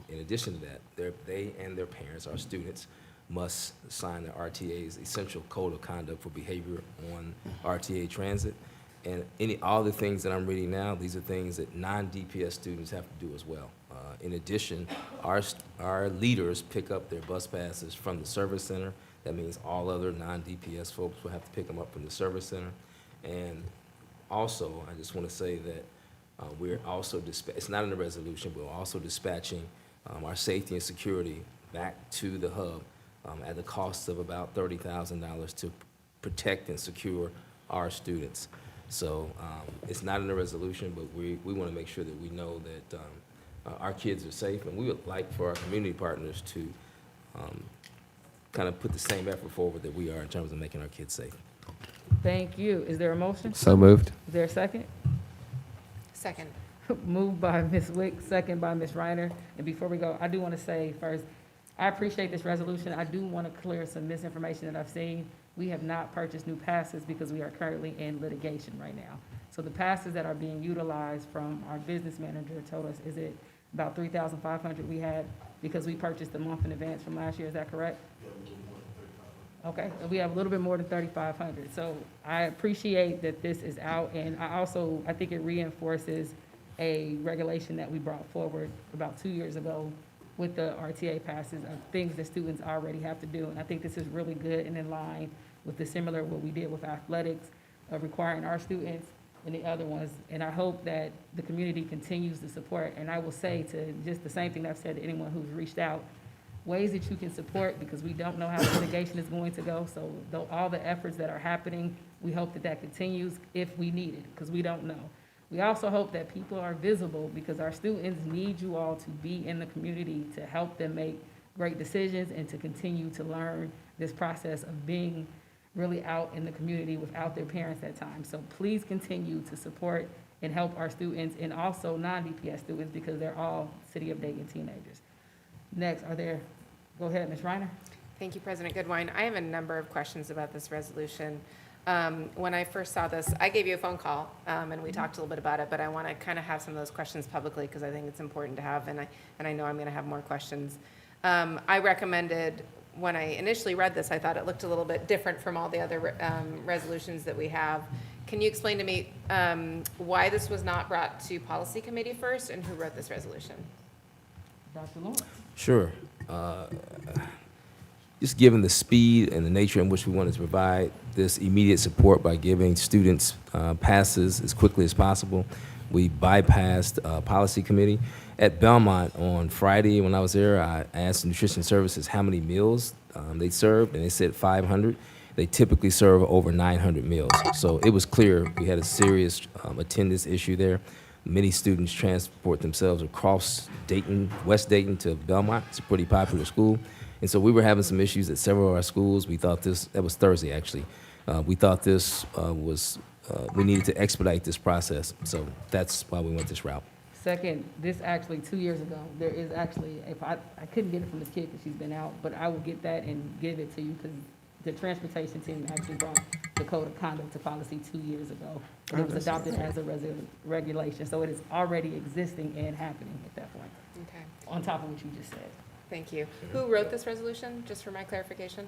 in addition to that, they and their parents, our students, must sign the RTA's essential code of conduct for behavior on RTA transit. And all the things that I'm reading now, these are things that non-DPS students have to do as well. In addition, our leaders pick up their bus passes from the service center. That means all other non-DPS folks will have to pick them up from the service center. And also, I just want to say that we're also, it's not in the resolution, but we're also dispatching our safety and security back to the hub at the cost of about $30,000 to protect and secure our students. So it's not in the resolution, but we want to make sure that we know that our kids are safe, and we would like for our community partners to kind of put the same effort forward that we are in terms of making our kids safe. Thank you. Is there a motion? So moved. Is there a second? Second. Moved by Ms. Wick, second by Ms. Reiner. And before we go, I do want to say first, I appreciate this resolution. I do want to clear some misinformation that I've seen. We have not purchased new passes because we are currently in litigation right now. So the passes that are being utilized from our business manager told us, is it about 3,500 we had because we purchased a month in advance from last year, is that correct? Okay, and we have a little bit more than 3,500. So I appreciate that this is out, and I think it reinforces a regulation that we brought forward about 2 years ago with the RTA passes of things that students already have to do. And I think this is really good and in line with the similar what we did with athletics, requiring our students and the other ones. And I hope that the community continues to support. And I will say to just the same thing that I've said to anyone who's reached out, ways that you can support, because we don't know how the litigation is going to go. So all the efforts that are happening, we hope that that continues if we need it, because we don't know. We also hope that people are visible, because our students need you all to be in the community to help them make great decisions and to continue to learn this process of being really out in the community without their parents at times. So please continue to support and help our students, and also non-DPS students, because they're all City of Dayton teenagers. Next, go ahead, Ms. Reiner. Thank you, President Goodwine. I have a number of questions about this resolution. When I first saw this, I gave you a phone call, and we talked a little bit about it, but I want to kind of have some of those questions publicly because I think it's important to have, and I know I'm going to have more questions. I recommended, when I initially read this, I thought it looked a little bit different from all the other resolutions that we have. Can you explain to me why this was not brought to Policy Committee first, and who wrote this resolution? Dr. Lawrence. Sure. Just given the speed and the nature in which we wanted to provide this immediate support by giving students passes as quickly as possible, we bypassed Policy Committee. At Belmont on Friday when I was there, I asked Nutrition Services how many meals they served, and they said 500. They typically serve over 900 meals. So it was clear we had a serious attendance issue there. Many students transport themselves across Dayton, West Dayton to Belmont. It's a pretty popular school. And so we were having some issues at several of our schools. We thought that was Thursday actually. We thought this we needed to expedite this process. So that's why we went this route. Second, this actually 2 years ago, there is actually, if I couldn't get it from this kid because she's been out, but I will get that and give it to you because the transportation team actually brought the code of conduct to policy 2 years ago. And it was adopted as a regulation, so it is already existing and happening at that point. Okay. On top of what you just said. Thank you. Who wrote this resolution, just for my clarification?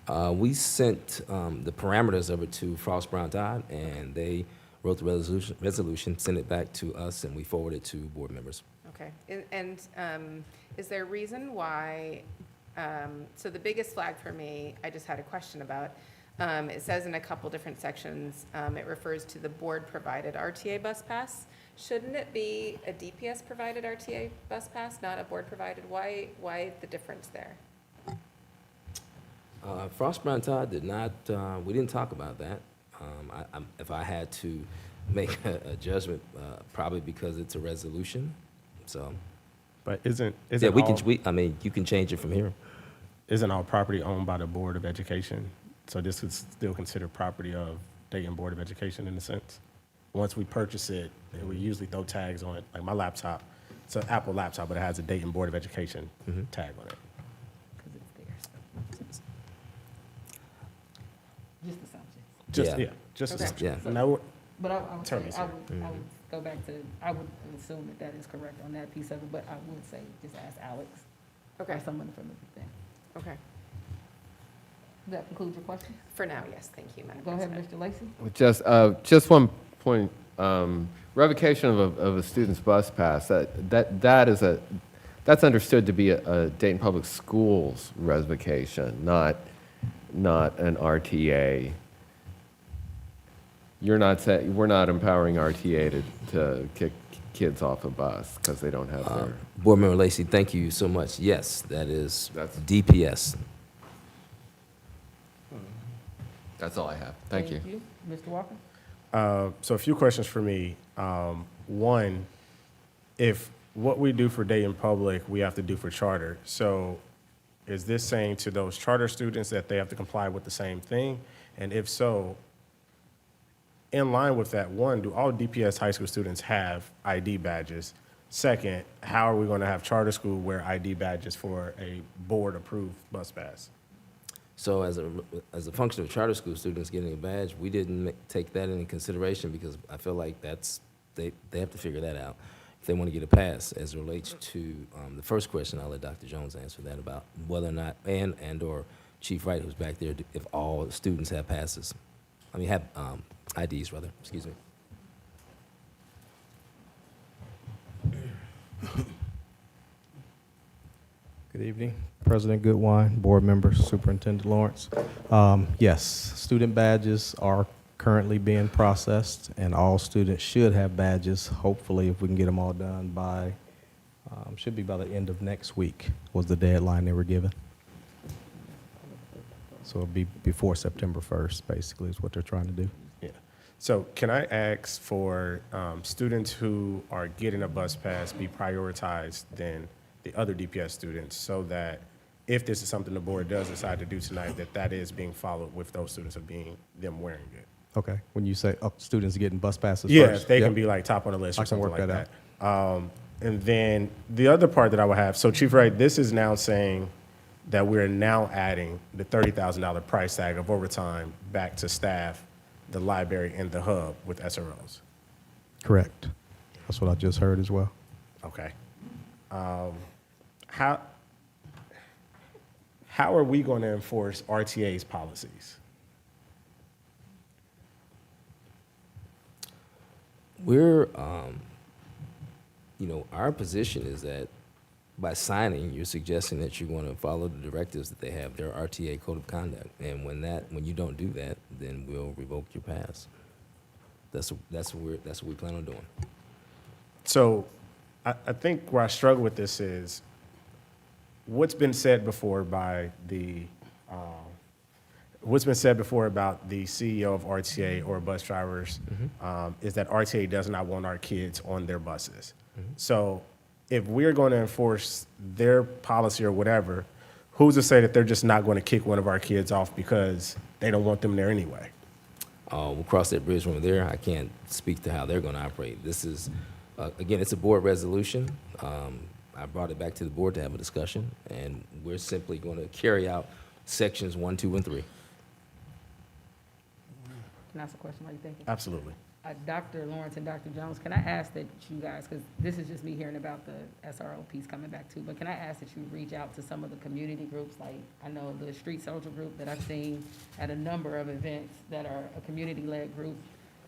We sent the parameters of it to Frost Brown Todd, and they wrote the resolution, sent it back to us, and we forwarded it to board members. Okay. And is there a reason why, so the biggest flag for me, I just had a question about, It says in a couple different sections, it refers to the board-provided RTA bus pass. Shouldn't it be a DPS-provided RTA bus pass, not a board-provided? Why the difference there? Frost Brown Todd did not, we didn't talk about that. If I had to make a judgment, probably because it's a resolution, so. But isn't Yeah, all, I mean, you can change it from here. isn't all property owned by the Board of Education? So this is still considered property of Dayton Board of Education in a sense? Once we purchase it, and we usually throw tags on it, like my laptop, it's an Apple laptop, but it has a Dayton Board of Education tag on it. Just the subject. Just, Yeah. yeah, just, Okay. Yeah. no, But I would say, attorneys I here. would go back to, I would assume that that is correct on that piece of it, but I would say, just ask Alex. Okay. Or someone from the thing. Okay. Does that conclude your question? For now, yes, thank you, Madam Go ahead, President. Mr. Lacy. Just one point, revocation of a student's bus pass, that's understood to be a Dayton Public Schools revocation, not an RTA. We're not empowering RTA to kick kids off a bus because they don't have their. Board Member Lacy, thank you so much. Yes, that's DPS. That's all I have. Thank you. Mr. Walker? So a few questions for me. One, if what we do for Dayton Public, we have to do for charter. So is this saying to those charter students that they have to comply with the same thing? And if so, in line with that, one, do all DPS high school students have ID badges? Second, how are we going to have charter school wear ID badges for a board-approved bus pass? So as a function of charter school students getting a badge, we didn't take that into consideration because I feel like they have to figure that out if they want to get a pass. As it relates to the first question, I'll let Dr. Jones answer that about whether or not, and or Chief Wright, who's back there, if all the students have passes. I mean, have IDs, rather, excuse me. Good evening, President Goodwine, board members, Superintendent Lawrence. Yes, student badges are currently being processed, and all students should have badges. Hopefully, if we can get them all done by, should be by the end of next week was the deadline they were given. So it'll be before September 1st, basically, is what they're trying to do. Yeah. So can I ask for students who are getting a bus pass be prioritized than the other DPS students so that if this is something the board does decide to do tonight, that is being followed with those students of them wearing it? Okay, when you say students getting bus passes Yeah, first? they Yep. can be like top on the list I or can something work like that that. And then the other part that I would have, so Chief Wright, this is now saying that we're now adding the $30,000 price tag of overtime back to staff, the library, and the hub with SROs. Correct. That's what I just heard as well. Okay. How are we going to enforce RTA's policies? We're, our position is that by signing, you're suggesting that you're going to follow the directives that they have, their RTA code of conduct. And when you don't do that, then we'll revoke your pass. That's what we plan on doing. So I think where I struggle with this is what's been said before by what's been said before about the CEO of RTA or bus drivers is that RTA does not want our kids on their buses. So if we're going to enforce their policy or whatever, who's to say that they're just not going to kick one of our kids off because they don't want them there anyway? We'll cross that bridge when we're there. I can't speak to how they're going to operate. This is, again, it's a board resolution. I brought it back to the board to have a discussion, and we're simply going to carry out sections 1, 2, and 3. Can I ask a question while you're thinking? Absolutely. Dr. Lawrence and Dr. Jones, can I ask that you guys, because this is just me hearing about the SRO piece coming back too, but can I ask that you reach out to some of the community groups, like I know the Street Social Group that I've seen at a number of events that are a community-led group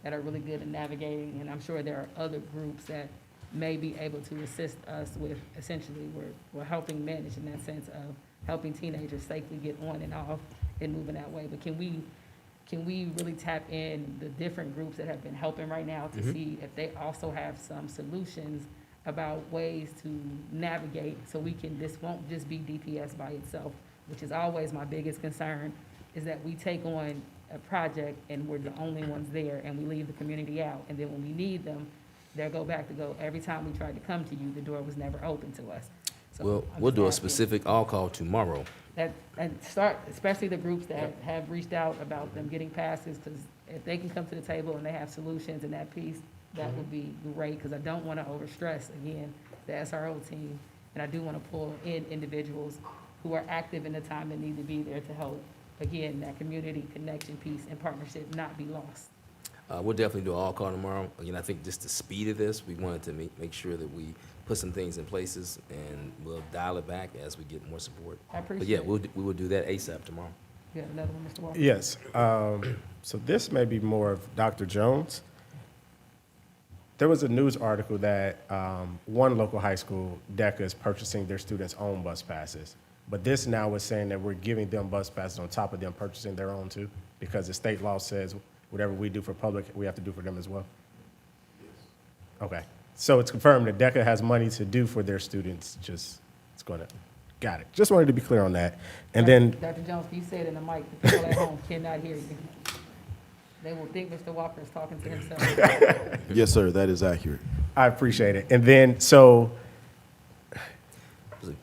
that are really good at navigating, and I'm sure there are other groups that may be able to assist us with, essentially, we're helping manage in that sense of helping teenagers safely get on and off and moving that way. But can we can we really tap in the different groups that have been helping right now to see if they also have some solutions about ways to navigate so this won't just be DPS by itself, which is always my biggest concern, is that we take on a project and we're the only ones there and we leave the community out. And then when we need them, they'll go back to go, every time we tried to come to you, the door was never open to us. So I'm We'll do a just asking specific all-call tomorrow. and start, especially the groups that have reached out about them getting passes, because if they can come to the table and they have solutions in that piece, that would be great, because I don't want to overstress, again, the SRO team, and I do want to pull in individuals who are active in the time that need to be there to help, again, that community connection piece and partnership not be lost. We'll definitely do an all-call tomorrow. Again, I think just the speed of this, we wanted to make sure that we put some things in places, and we'll dial it back as we get more support. I appreciate But yeah, it. we will do that ASAP tomorrow. You got another one, Mr. Walker? Yes. So this may be more of Dr. Jones. There was a news article that one local high school, DECA, is purchasing their students' own bus passes. But this now is saying that we're giving them bus passes on top of them purchasing their own too, because the state law says whatever we do for public, we have to do for them as well. Okay. So it's confirmed that DECA has money to do for their students, got it. Just wanted to be clear on that. And then, Dr. Jones, you said in the mic, the people at home cannot hear you. They will think Mr. Walker is talking to himself. Yes, sir, that is accurate. I appreciate it. And then, so,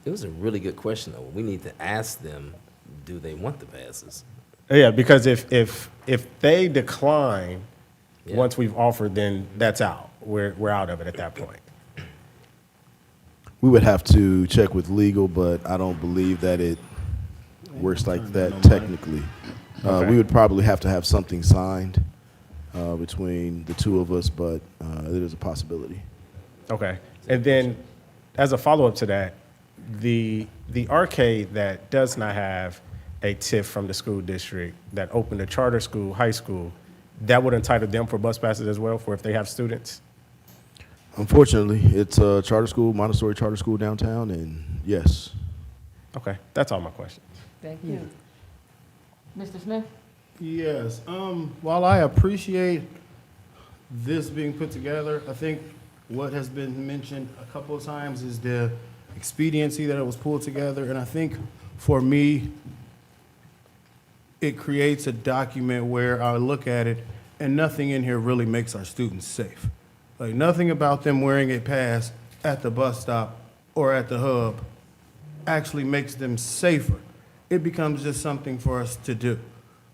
It was a really good question, though. We need to ask them, do they want the passes? yeah, because if they decline, Yeah. once we've offered, then that's out. We're out of it at that point. We would have to check with legal, but I don't believe that it works like that technically. Okay. We would probably have to have something signed between the two of us, but it is a possibility. Okay. And then, as a follow-up to that, the arcade that does not have a TIF from the school district that opened a charter school, high school, that would entitle them for bus passes as well for if they have students? Unfortunately, it's a charter school, Montessori charter school downtown, and yes. Okay, that's all my questions. Thank you. Mr. Smith? Yes, while I appreciate this being put together, I think what has been mentioned a couple of times is the expediency that it was pulled together, and I think for me, it creates a document where I look at it and nothing in here really makes our students safe. Like nothing about them wearing a pass at the bus stop or at the hub actually makes them safer. It becomes just something for us to do.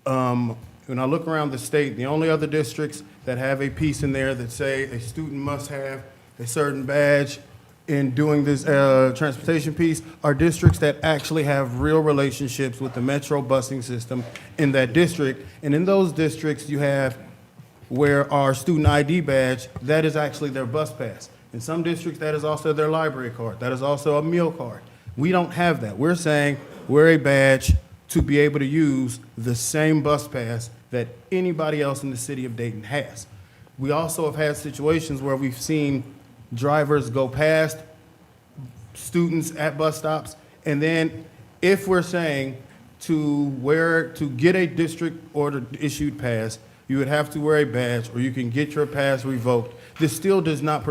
When I look around the state, the only other districts that have a piece in there that say a student must have a certain badge in doing this transportation piece are districts that actually have real relationships with the metro busing system in that district. And in those districts, you have where our student ID badge, that is actually their bus pass. In some districts, that is also their library card. That is also a meal card. We don't have that. We're saying wear a badge to be able to use the same bus pass that anybody else in the city of Dayton has. We also have had situations where we've seen drivers go past students at bus stops, and then if we're saying to get a district order issued pass, you would have to wear a badge or you can get your pass revoked. This still does not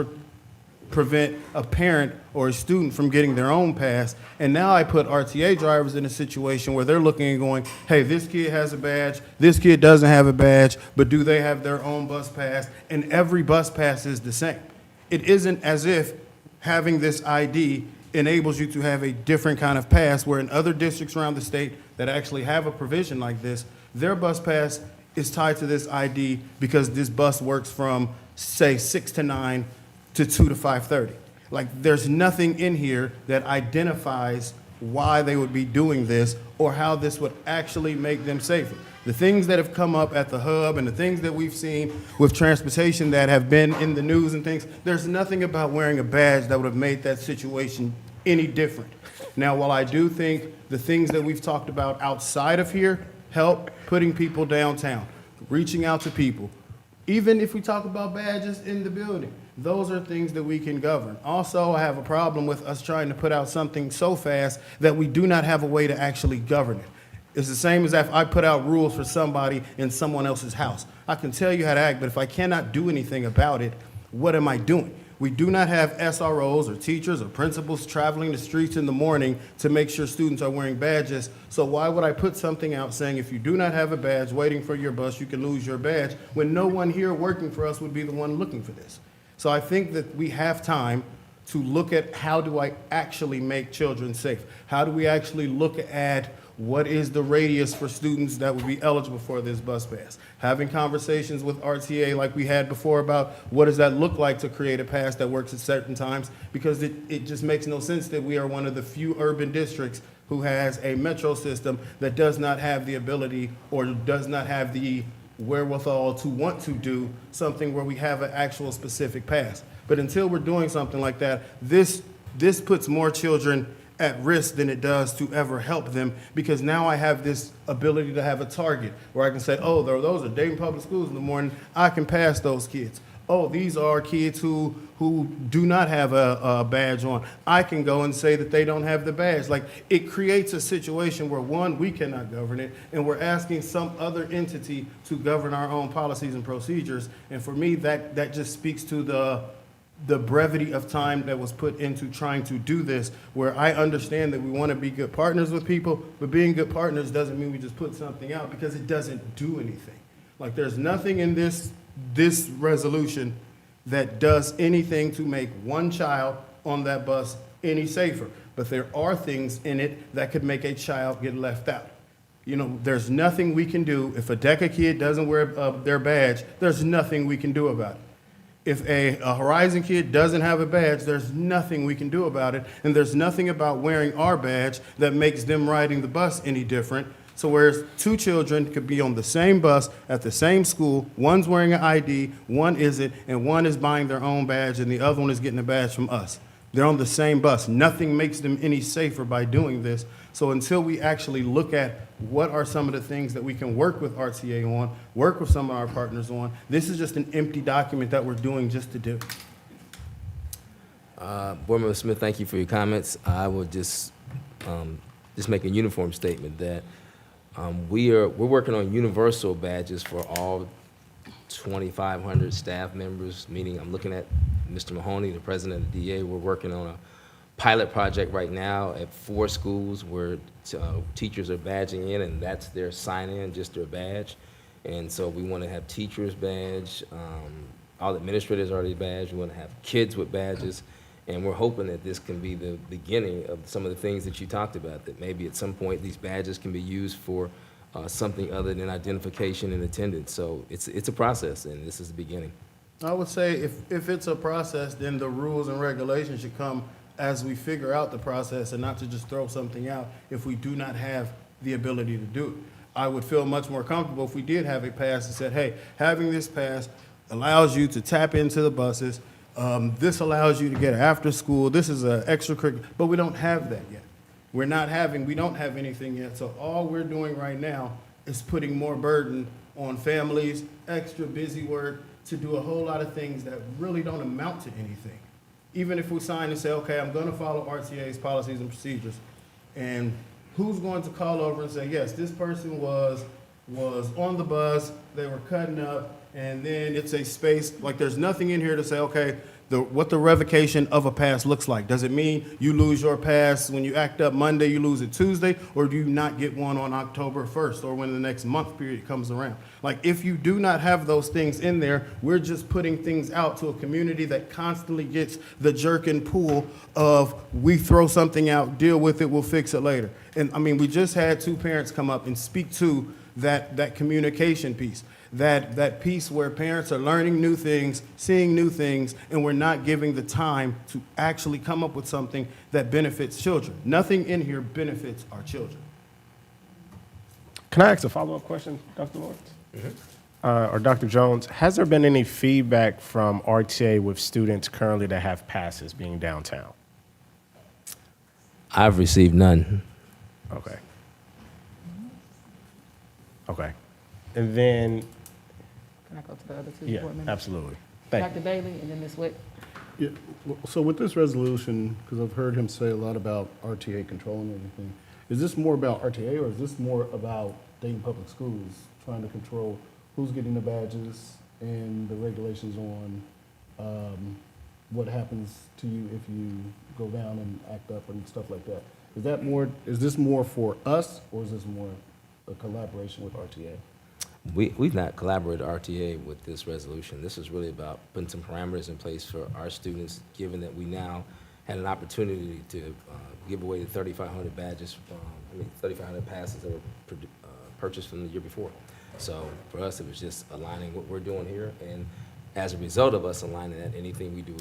prevent a parent or a student from getting their own pass. And now I put RTA drivers in a situation where they're looking and going, hey, this kid has a badge, this kid doesn't have a badge, but do they have their own bus pass? And every bus pass is the same. It isn't as if having this ID enables you to have a different kind of pass, where in other districts around the state that actually have a provision like this, their bus pass is tied to this ID because this bus works from, say, 6 to 9 to 2 to 5:30. Like, there's nothing in here that identifies why they would be doing this or how this would actually make them safer. The things that have come up at the hub and the things that we've seen with transportation that have been in the news and things, there's nothing about wearing a badge that would have made that situation any different. Now, while I do think the things that we've talked about outside of here help putting people downtown, reaching out to people, even if we talk about badges in the building, those are things that we can govern. Also, I have a problem with us trying to put out something so fast that we do not have a way to actually govern it. It's the same as if I put out rules for somebody in someone else's house. I can tell you how to act, but if I cannot do anything about it, what am I doing? We do not have SROs or teachers or principals traveling the streets in the morning to make sure students are wearing badges. So why would I put something out saying if you do not have a badge waiting for your bus, you can lose your badge, when no one here working for us would be the one looking for this? So I think that we have time to look at how do I actually make children safe? How do we actually look at what is the radius for students that would be eligible for this bus pass? Having conversations with RTA like we had before about what does that look like to create a pass that works at certain times, because it just makes no sense that we are one of the few urban districts who has a metro system that does not have the ability or does not have the wherewithal to want to do something where we have an actual specific pass. But until we're doing something like that, this puts more children at risk than it does to ever help them, because now I have this ability to have a target where I can say, oh, those are Dayton Public Schools in the morning, I can pass those kids. Oh, these are kids who do not have a badge on. I can go and say that they don't have the badge. Like, it creates a situation where, one, we cannot govern it, and we're asking some other entity to govern our own policies and procedures. And for me, that just speaks to the brevity of time that was put into trying to do this, where I understand that we want to be good partners with people, but being good partners doesn't mean we just put something out because it doesn't do anything. Like, there's nothing in this resolution that does anything to make one child on that bus any safer. But there are things in it that could make a child get left out. You know, there's nothing we can do. If a DECA kid doesn't wear their badge, there's nothing we can do about it. If a Horizon kid doesn't have a badge, there's nothing we can do about it. And there's nothing about wearing our badge that makes them riding the bus any different. So whereas two children could be on the same bus at the same school, one's wearing an ID, one isn't, and one is buying their own badge and the other one is getting a badge from us. They're on the same bus. Nothing makes them any safer by doing this. So until we actually look at what are some of the things that we can work with RTA on, work with some of our partners on, this is just an empty document that we're doing just to do. Board Member Smith, thank you for your comments. I will just make a uniform statement that we're working on universal badges for all 2,500 staff members, meaning I'm looking at Mr. Mahoney, the president of the DA. We're working on a pilot project right now at 4 schools where teachers are badging in, and that's their sign-in, just their badge. And so we want to have teachers badge, all administrators already badged. We want to have kids with badges. And we're hoping that this can be the beginning of some of the things that you talked about, that maybe at some point these badges can be used for something other than identification and attendance. So it's a process, and this is the beginning. I would say if it's a process, then the rules and regulations should come as we figure out the process, and not to just throw something out if we do not have the ability to do it. I would feel much more comfortable if we did have a pass that said, hey, having this pass allows you to tap into the buses. This allows you to get after school. This is an extracurricular, but we don't have that yet. We don't have anything yet. So all we're doing right now is putting more burden on families, extra busy work to do a whole lot of things that really don't amount to anything. Even if we sign and say, okay, I'm going to follow RTA's policies and procedures, and who's going to call over and say, yes, this person was on the bus, they were cutting up, and then it's a space, like there's nothing in here to say, okay, what the revocation of a pass looks like. Does it mean you lose your pass when you act up Monday, you lose it Tuesday, or do you not get one on October 1st or when the next month period comes around? Like, if you do not have those things in there, we're just putting things out to a community that constantly gets the jerk and pull of, we throw something out, deal with it, we'll fix it later. And I mean, we just had 2 parents come up and speak to that communication piece. That piece where parents are learning new things, seeing new things, and we're not giving the time to actually come up with something that benefits children. Nothing in here benefits our children. Can I ask a follow-up question, Dr. Lawrence? Or Dr. Jones, has there been any feedback from RTA with students currently that have passes being downtown? I've received none. Okay. Okay. And then, Can I go to the other 2 yeah, board members? absolutely. Thank Dr. Bailey and then Ms. Witt. Yeah, so with this resolution, because I've heard him say a lot about RTA controlling everything, Is this more about RTA or is this more about Dayton Public Schools trying to control who's getting the badges and the regulations on what happens to you if you go down and act up and stuff like that? Is this more for us or is this more a collaboration with RTA? We've not collaborated RTA with this resolution. This is really about putting some parameters in place for our students, given that we now had an opportunity to give away the 3,500 badges, 3,500 passes that were purchased from the year before. So for us, it was just aligning what we're doing here, and as a result of us aligning that, anything we do,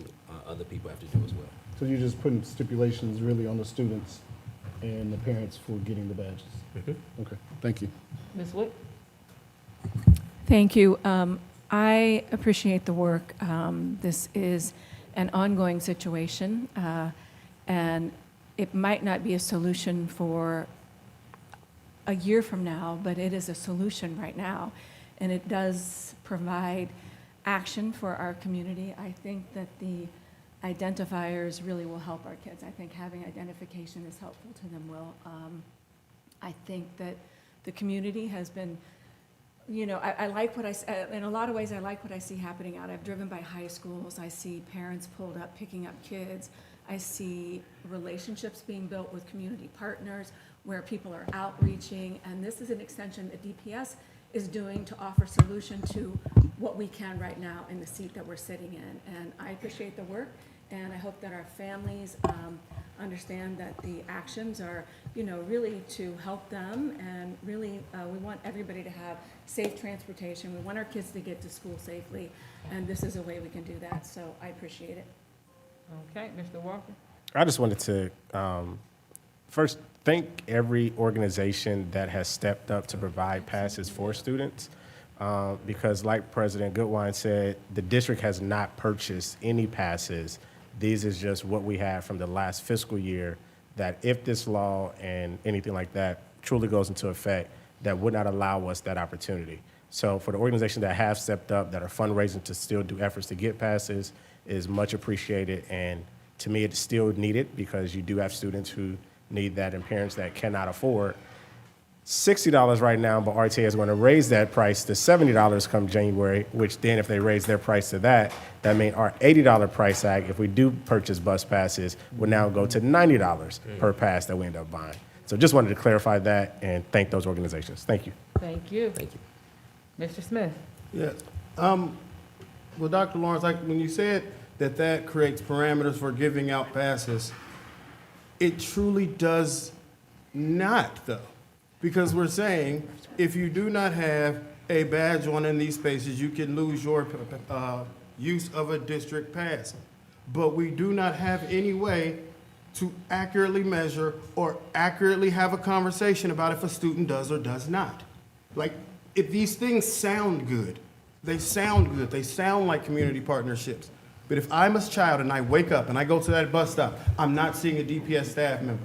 other people have to do as well. So you're just putting stipulations really on the students and the parents for getting the badges? Mm-hmm. Okay, thank you. Ms. Wood? Thank you. I appreciate the work. This is an ongoing situation, and it might not be a solution for a year from now, but it is a solution right now, and it does provide action for our community. I think that the identifiers really will help our kids. I think having identification is helpful to them, Will. I think that the community has been, you know, I like what in a lot of ways, I like what I see happening out. I've driven by high schools. I see parents pulled up, picking up kids. I see relationships being built with community partners where people are outreaching. And this is an extension that DPS is doing to offer solution to what we can right now in the seat that we're sitting in. And I appreciate the work. And I hope that our families understand that the actions are, you know, really to help them. And really, we want everybody to have safe transportation. We want our kids to get to school safely. And this is a way we can do that. So I appreciate it. Okay, Mr. Walker? I just wanted to first thank every organization that has stepped up to provide passes for students. Because like President Goodwine said, the district has not purchased any passes. These is just what we have from the last fiscal year, that if this law and anything like that truly goes into effect, that would not allow us that opportunity. So for the organizations that have stepped up, that are fundraising to still do efforts to get passes, is much appreciated. And to me, it's still needed because you do have students who need that and parents that cannot afford $60 right now, but RTA is going to raise that price to $70 come January, which then if they raise their price to that means our $80 price tag, if we do purchase bus passes, will now go to $90 per pass that we end up buying. So just wanted to clarify that and thank those organizations. Thank you. Thank you. Thank you. Mr. Smith? Yes. Well, Dr. Lawrence, like when you said that creates parameters for giving out passes, it truly does not, though. Because we're saying if you do not have a badge on in these spaces, you can lose your use of a district pass. But we do not have any way to accurately measure or accurately have a conversation about if a student does or does not. Like, if these things sound good, they sound good, they sound like community partnerships. But if I'm a child and I wake up and I go to that bus stop, I'm not seeing a DPS staff member.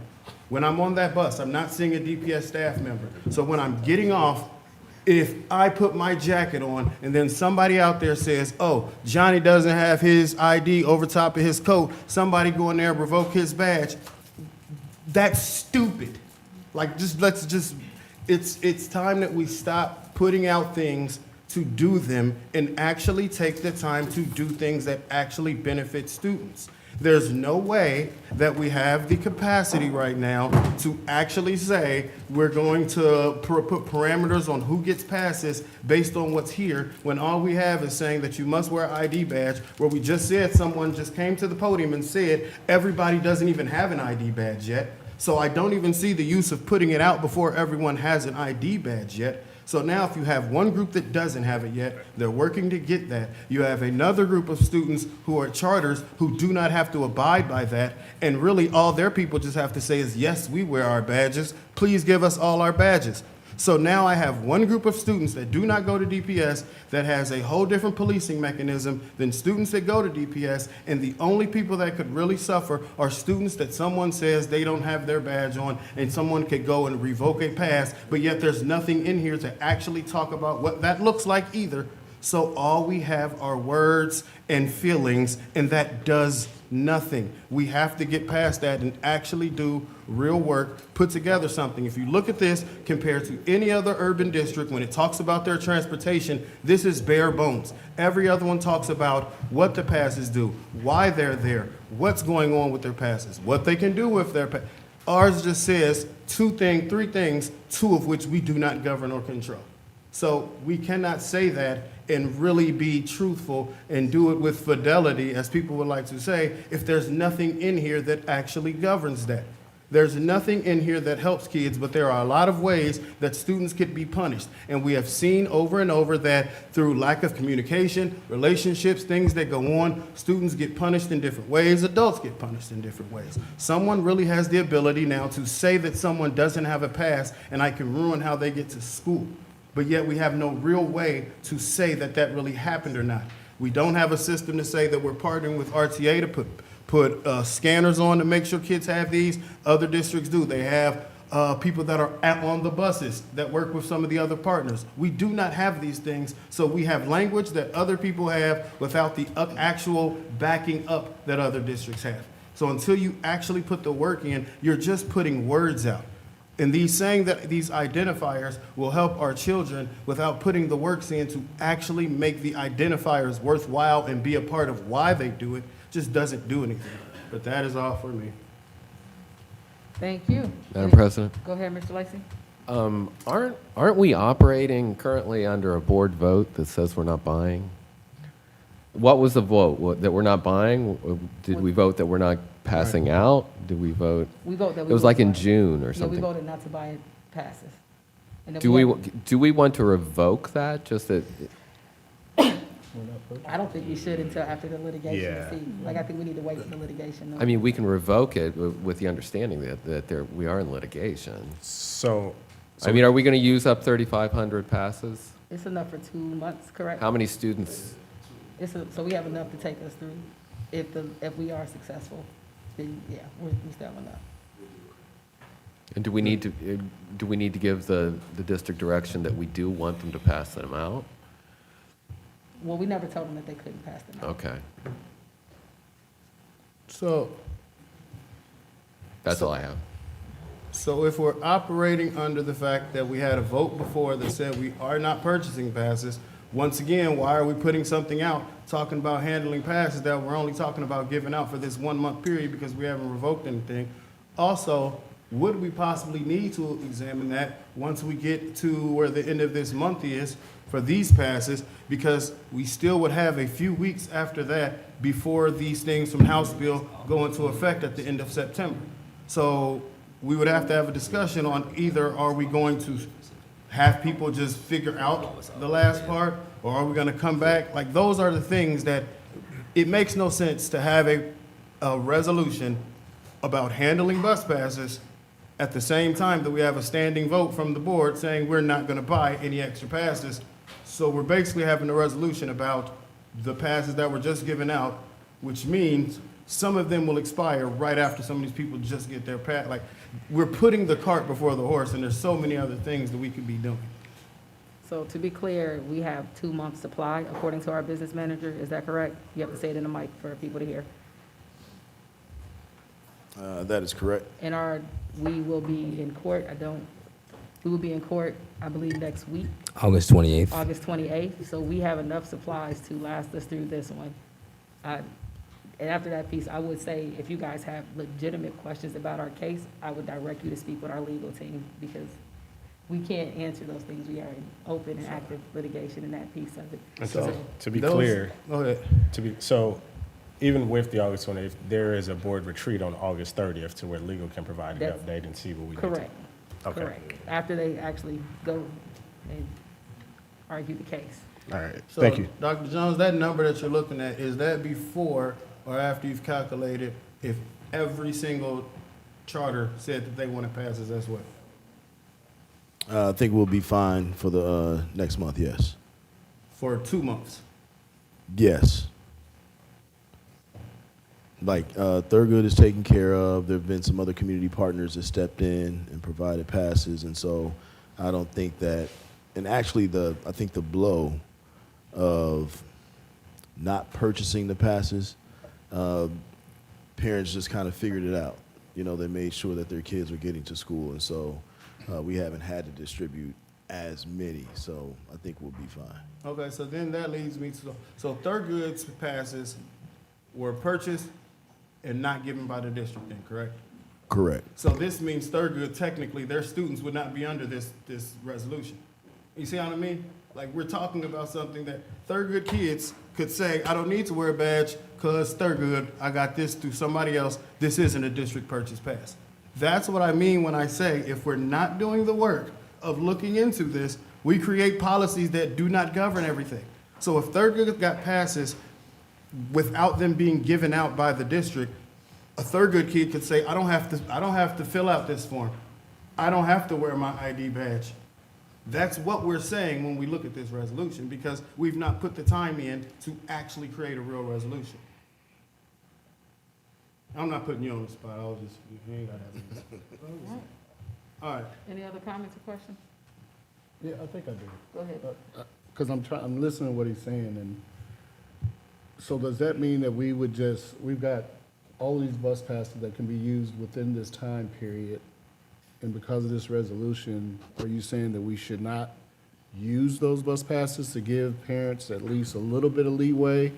When I'm on that bus, I'm not seeing a DPS staff member. So when I'm getting off, if I put my jacket on and then somebody out there says, oh, Johnny doesn't have his ID over top of his coat, somebody go in there and revoke his badge, that's stupid. Like, it's time that we stop putting out things to do them and actually take the time to do things that actually benefit students. There's no way that we have the capacity right now to actually say we're going to put parameters on who gets passes based on what's here, when all we have is saying that you must wear an ID badge, where we just said someone just came to the podium and said everybody doesn't even have an ID badge yet. So I don't even see the use of putting it out before everyone has an ID badge yet. So now if you have one group that doesn't have it yet, they're working to get that. You have another group of students who are charters who do not have to abide by that. And really all their people just have to say is, yes, we wear our badges. Please give us all our badges. So now I have one group of students that do not go to DPS that has a whole different policing mechanism than students that go to DPS, and the only people that could really suffer are students that someone says they don't have their badge on and someone could go and revoke a pass, but yet there's nothing in here to actually talk about what that looks like either. So all we have are words and feelings, and that does nothing. We have to get past that and actually do real work, put together something. If you look at this compared to any other urban district, when it talks about their transportation, this is bare bones. Every other one talks about what the passes do, why they're there, what's going on with their passes, what they can do with their passes. Ours just says three things, two of which we do not govern or control. So we cannot say that and really be truthful and do it with fidelity, as people would like to say, if there's nothing in here that actually governs that. There's nothing in here that helps kids, but there are a lot of ways that students could be punished. And we have seen over and over that through lack of communication, relationships, things that go on, students get punished in different ways, adults get punished in different ways. Someone really has the ability now to say that someone doesn't have a pass and I can ruin how they get to school. But yet we have no real way to say that that really happened or not. We don't have a system to say that we're partnering with RTA to put scanners on to make sure kids have these. Other districts do. They have people that are on the buses that work with some of the other partners. We do not have these things, so we have language that other people have without the actual backing up that other districts have. So until you actually put the work in, you're just putting words out. And saying that these identifiers will help our children without putting the works in to actually make the identifiers worthwhile and be a part of why they do it just doesn't do anything. But that is all for me. Thank you. Madam President? Go ahead, Mr. Lacy. Aren't we operating currently under a board vote that says we're not buying? What was the vote? That we're not buying? Did we vote that we're not passing out? Did we vote? We vote that we It was would like in buy. June or Yeah, something. we voted not to buy passes. And if Do we want to revoke that? Just that? I don't think we should until after the litigation Yeah. to see. Like, I think we need to wait for the litigation. I mean, we can revoke it with the understanding that we are in litigation. So I mean, are we going to use up 3,500 passes? It's enough for 2 months, correct? How many students? So we have enough to take us through. If we are successful, then yeah, we still have enough. And do we need to give the district direction that we do want them to pass them out? Well, we never told them that they couldn't pass them out. Okay, So that's all I have. So if we're operating under the fact that we had a vote before that said we are not purchasing passes, once again, why are we putting something out talking about handling passes that we're only talking about giving out for this 1 month period because we haven't revoked anything? Also, would we possibly need to examine that once we get to where the end of this month is for these passes, because we still would have a few weeks after that before these things from House Bill go into effect at the end of September. So we would have to have a discussion on either are we going to have people just figure out the last part, or are we going to come back? Like, those are the things that it makes no sense to have a resolution about handling bus passes at the same time that we have a standing vote from the board saying we're not going to buy any extra passes. So we're basically having a resolution about the passes that were just given out, which means some of them will expire right after some of these people just get their pass. Like, we're putting the cart before the horse, and there's so many other things that we could be doing. So to be clear, we have 2 months supply according to our business manager. Is that correct? You have to say it in the mic for people to hear. That is correct. And we will be in court, we will be in court, I believe, next week, August 28th. August 28th. So we have enough supplies to last us through this one. And after that piece, I would say if you guys have legitimate questions about our case, I would direct you to speak with our legal team, because we can't answer those things. We are in open and active litigation in that piece of it. And so, to be those- clear, Go ahead. so even with the August 28th, there is a board retreat on August 30th to where legal can provide an That's update and see what we need to. Correct. Okay. Correct. After they actually go and argue the case. All right, So, thank you. Dr. Jones, that number that you're looking at, is that before or after you've calculated if every single charter said that they wanted passes as well? I think we'll be fine for the next month, yes. For 2 months. Yes. Like, Thurgood is taken care of. There have been some other community partners that stepped in and provided passes, and so I don't think that, and actually I think the blow of not purchasing the passes, parents just kind of figured it out. You know, they made sure that their kids were getting to school, and so we haven't had to distribute as many, so I think we'll be fine. Okay, so then that leads me to, so Thurgood's passes were purchased and not given by the district then, correct? Correct. So this means Thurgood, technically, their students would not be under this resolution. You see what I mean? Like, we're talking about something that Thurgood kids could say, I don't need to wear a badge because Thurgood, I got this through somebody else. This isn't a district purchase pass. That's what I mean when I say if we're not doing the work of looking into this, we create policies that do not govern everything. So if Thurgood got passes without them being given out by the district, a Thurgood kid could say, I don't have to fill out this form. I don't have to wear my ID badge. That's what we're saying when we look at this resolution, because we've not put the time in to actually create a real resolution. I'm not putting you on the spot. I was just, you ain't gotta have this. All right. Any other comments or questions? Yeah, I think I do. Go ahead. Because I'm listening to what he's saying, and so does that mean that we've got all these bus passes that can be used within this time period, and because of this resolution, are you saying that we should not use those bus passes to give parents at least a little bit of leeway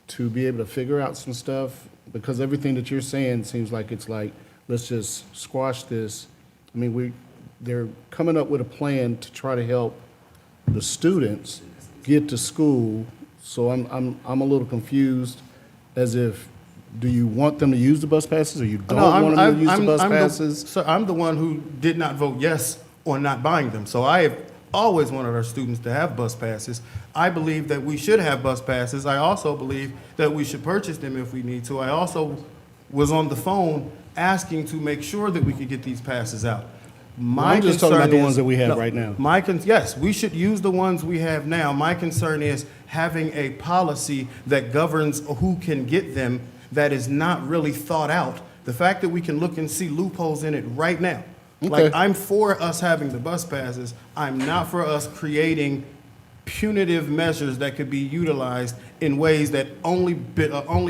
to be able to figure out some stuff? Because everything that you're saying seems like it's like, let's just squash this. I mean, they're coming up with a plan to try to help the students get to school. So I'm a little confused, as if, do you want them to use the bus passes, or you don't want them to use the bus passes? So I'm the one who did not vote yes on not buying them. So I have always wanted our students to have bus passes. I believe that we should have bus passes. I also believe that we should purchase them if we need to. I also was on the phone asking to make sure that we could get these passes out. I'm just talking about the ones that we have right now. Yes, we should use the ones we have now. My concern is having a policy that governs who can get them that is not really thought out. The fact that we can look and see loopholes in it right now. Okay. Like, I'm for us having the bus passes. I'm not for us creating punitive measures that could be utilized in ways that only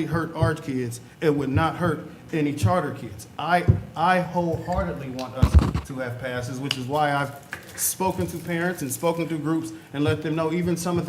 hurt our kids and would not hurt any charter kids. I wholeheartedly want us to have passes, which is why I've spoken to parents and spoken to groups and let them know even some of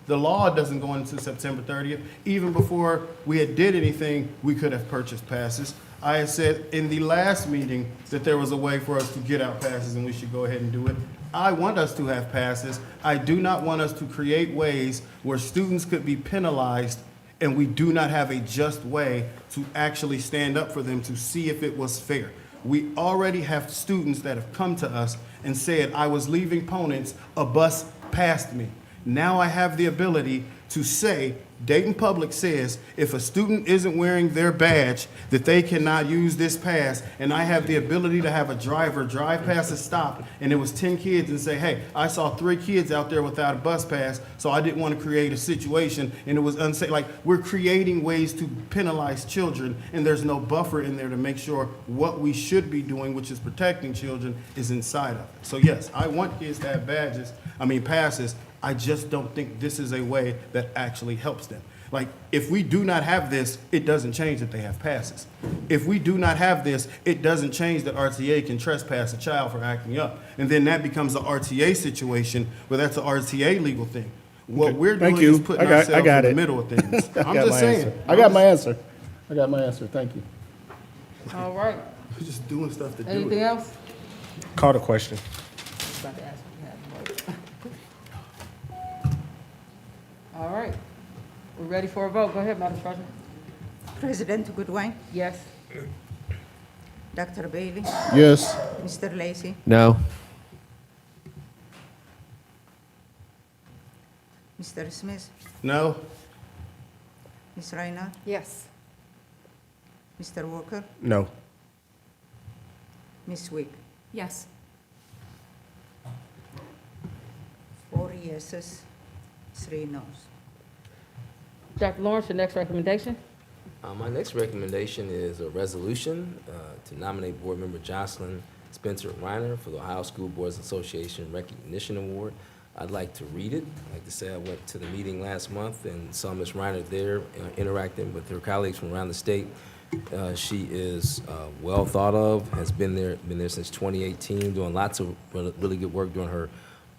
the law doesn't go into September 30th. Even before we had did anything, we could have purchased passes. I had said in the last meeting that there was a way for us to get out passes and we should go ahead and do it. I want us to have passes. I do not want us to create ways where students could be penalized and we do not have a just way to actually stand up for them to see if it was fair. We already have students that have come to us and said, I was leaving Ponance, a bus passed me. Now I have the ability to say, Dayton Public says, if a student isn't wearing their badge, that they cannot use this pass, and I have the ability to have a driver drive past a stop, and it was 10 kids, and say, hey, I saw 3 kids out there without a bus pass, so I didn't want to create a situation, and it was unsafe. Like, we're creating ways to penalize children, and there's no buffer in there to make sure what we should be doing, which is protecting children, is inside of it. So yes, I want kids to have passes. I just don't think this is a way that actually helps them. Like, if we do not have this, it doesn't change that they have passes. If we do not have this, it doesn't change that RTA can trespass a child for acting up. And then that becomes an RTA situation where that's an RTA legal thing. What we're doing is putting ourselves in the middle of things. I'm just saying. I got my answer. Thank you. All right. We're just doing stuff to do it. Anything else? Call the question. About to ask if you have a vote. All right. We're ready for a vote. Go ahead, Madam President. President Goodwin, Yes. Dr. Bailey, Yes. Mr. Lacy, No. Mr. Smith, No? Ms. Reinhardt, Yes. Mr. Walker, No. Ms. Wick. Yes. 4 yeses, 3 noes. Dr. Lawrence, your next recommendation? My next recommendation is a resolution to nominate Board Member Jocelyn Spencer Reiner for the Ohio School Boards Association Recognition Award. I'd like to read it. I'd like to say I went to the meeting last month and saw Ms. Reiner there interacting with her colleagues from around the state. She is well thought of, has been there since 2018, doing lots of really good work during her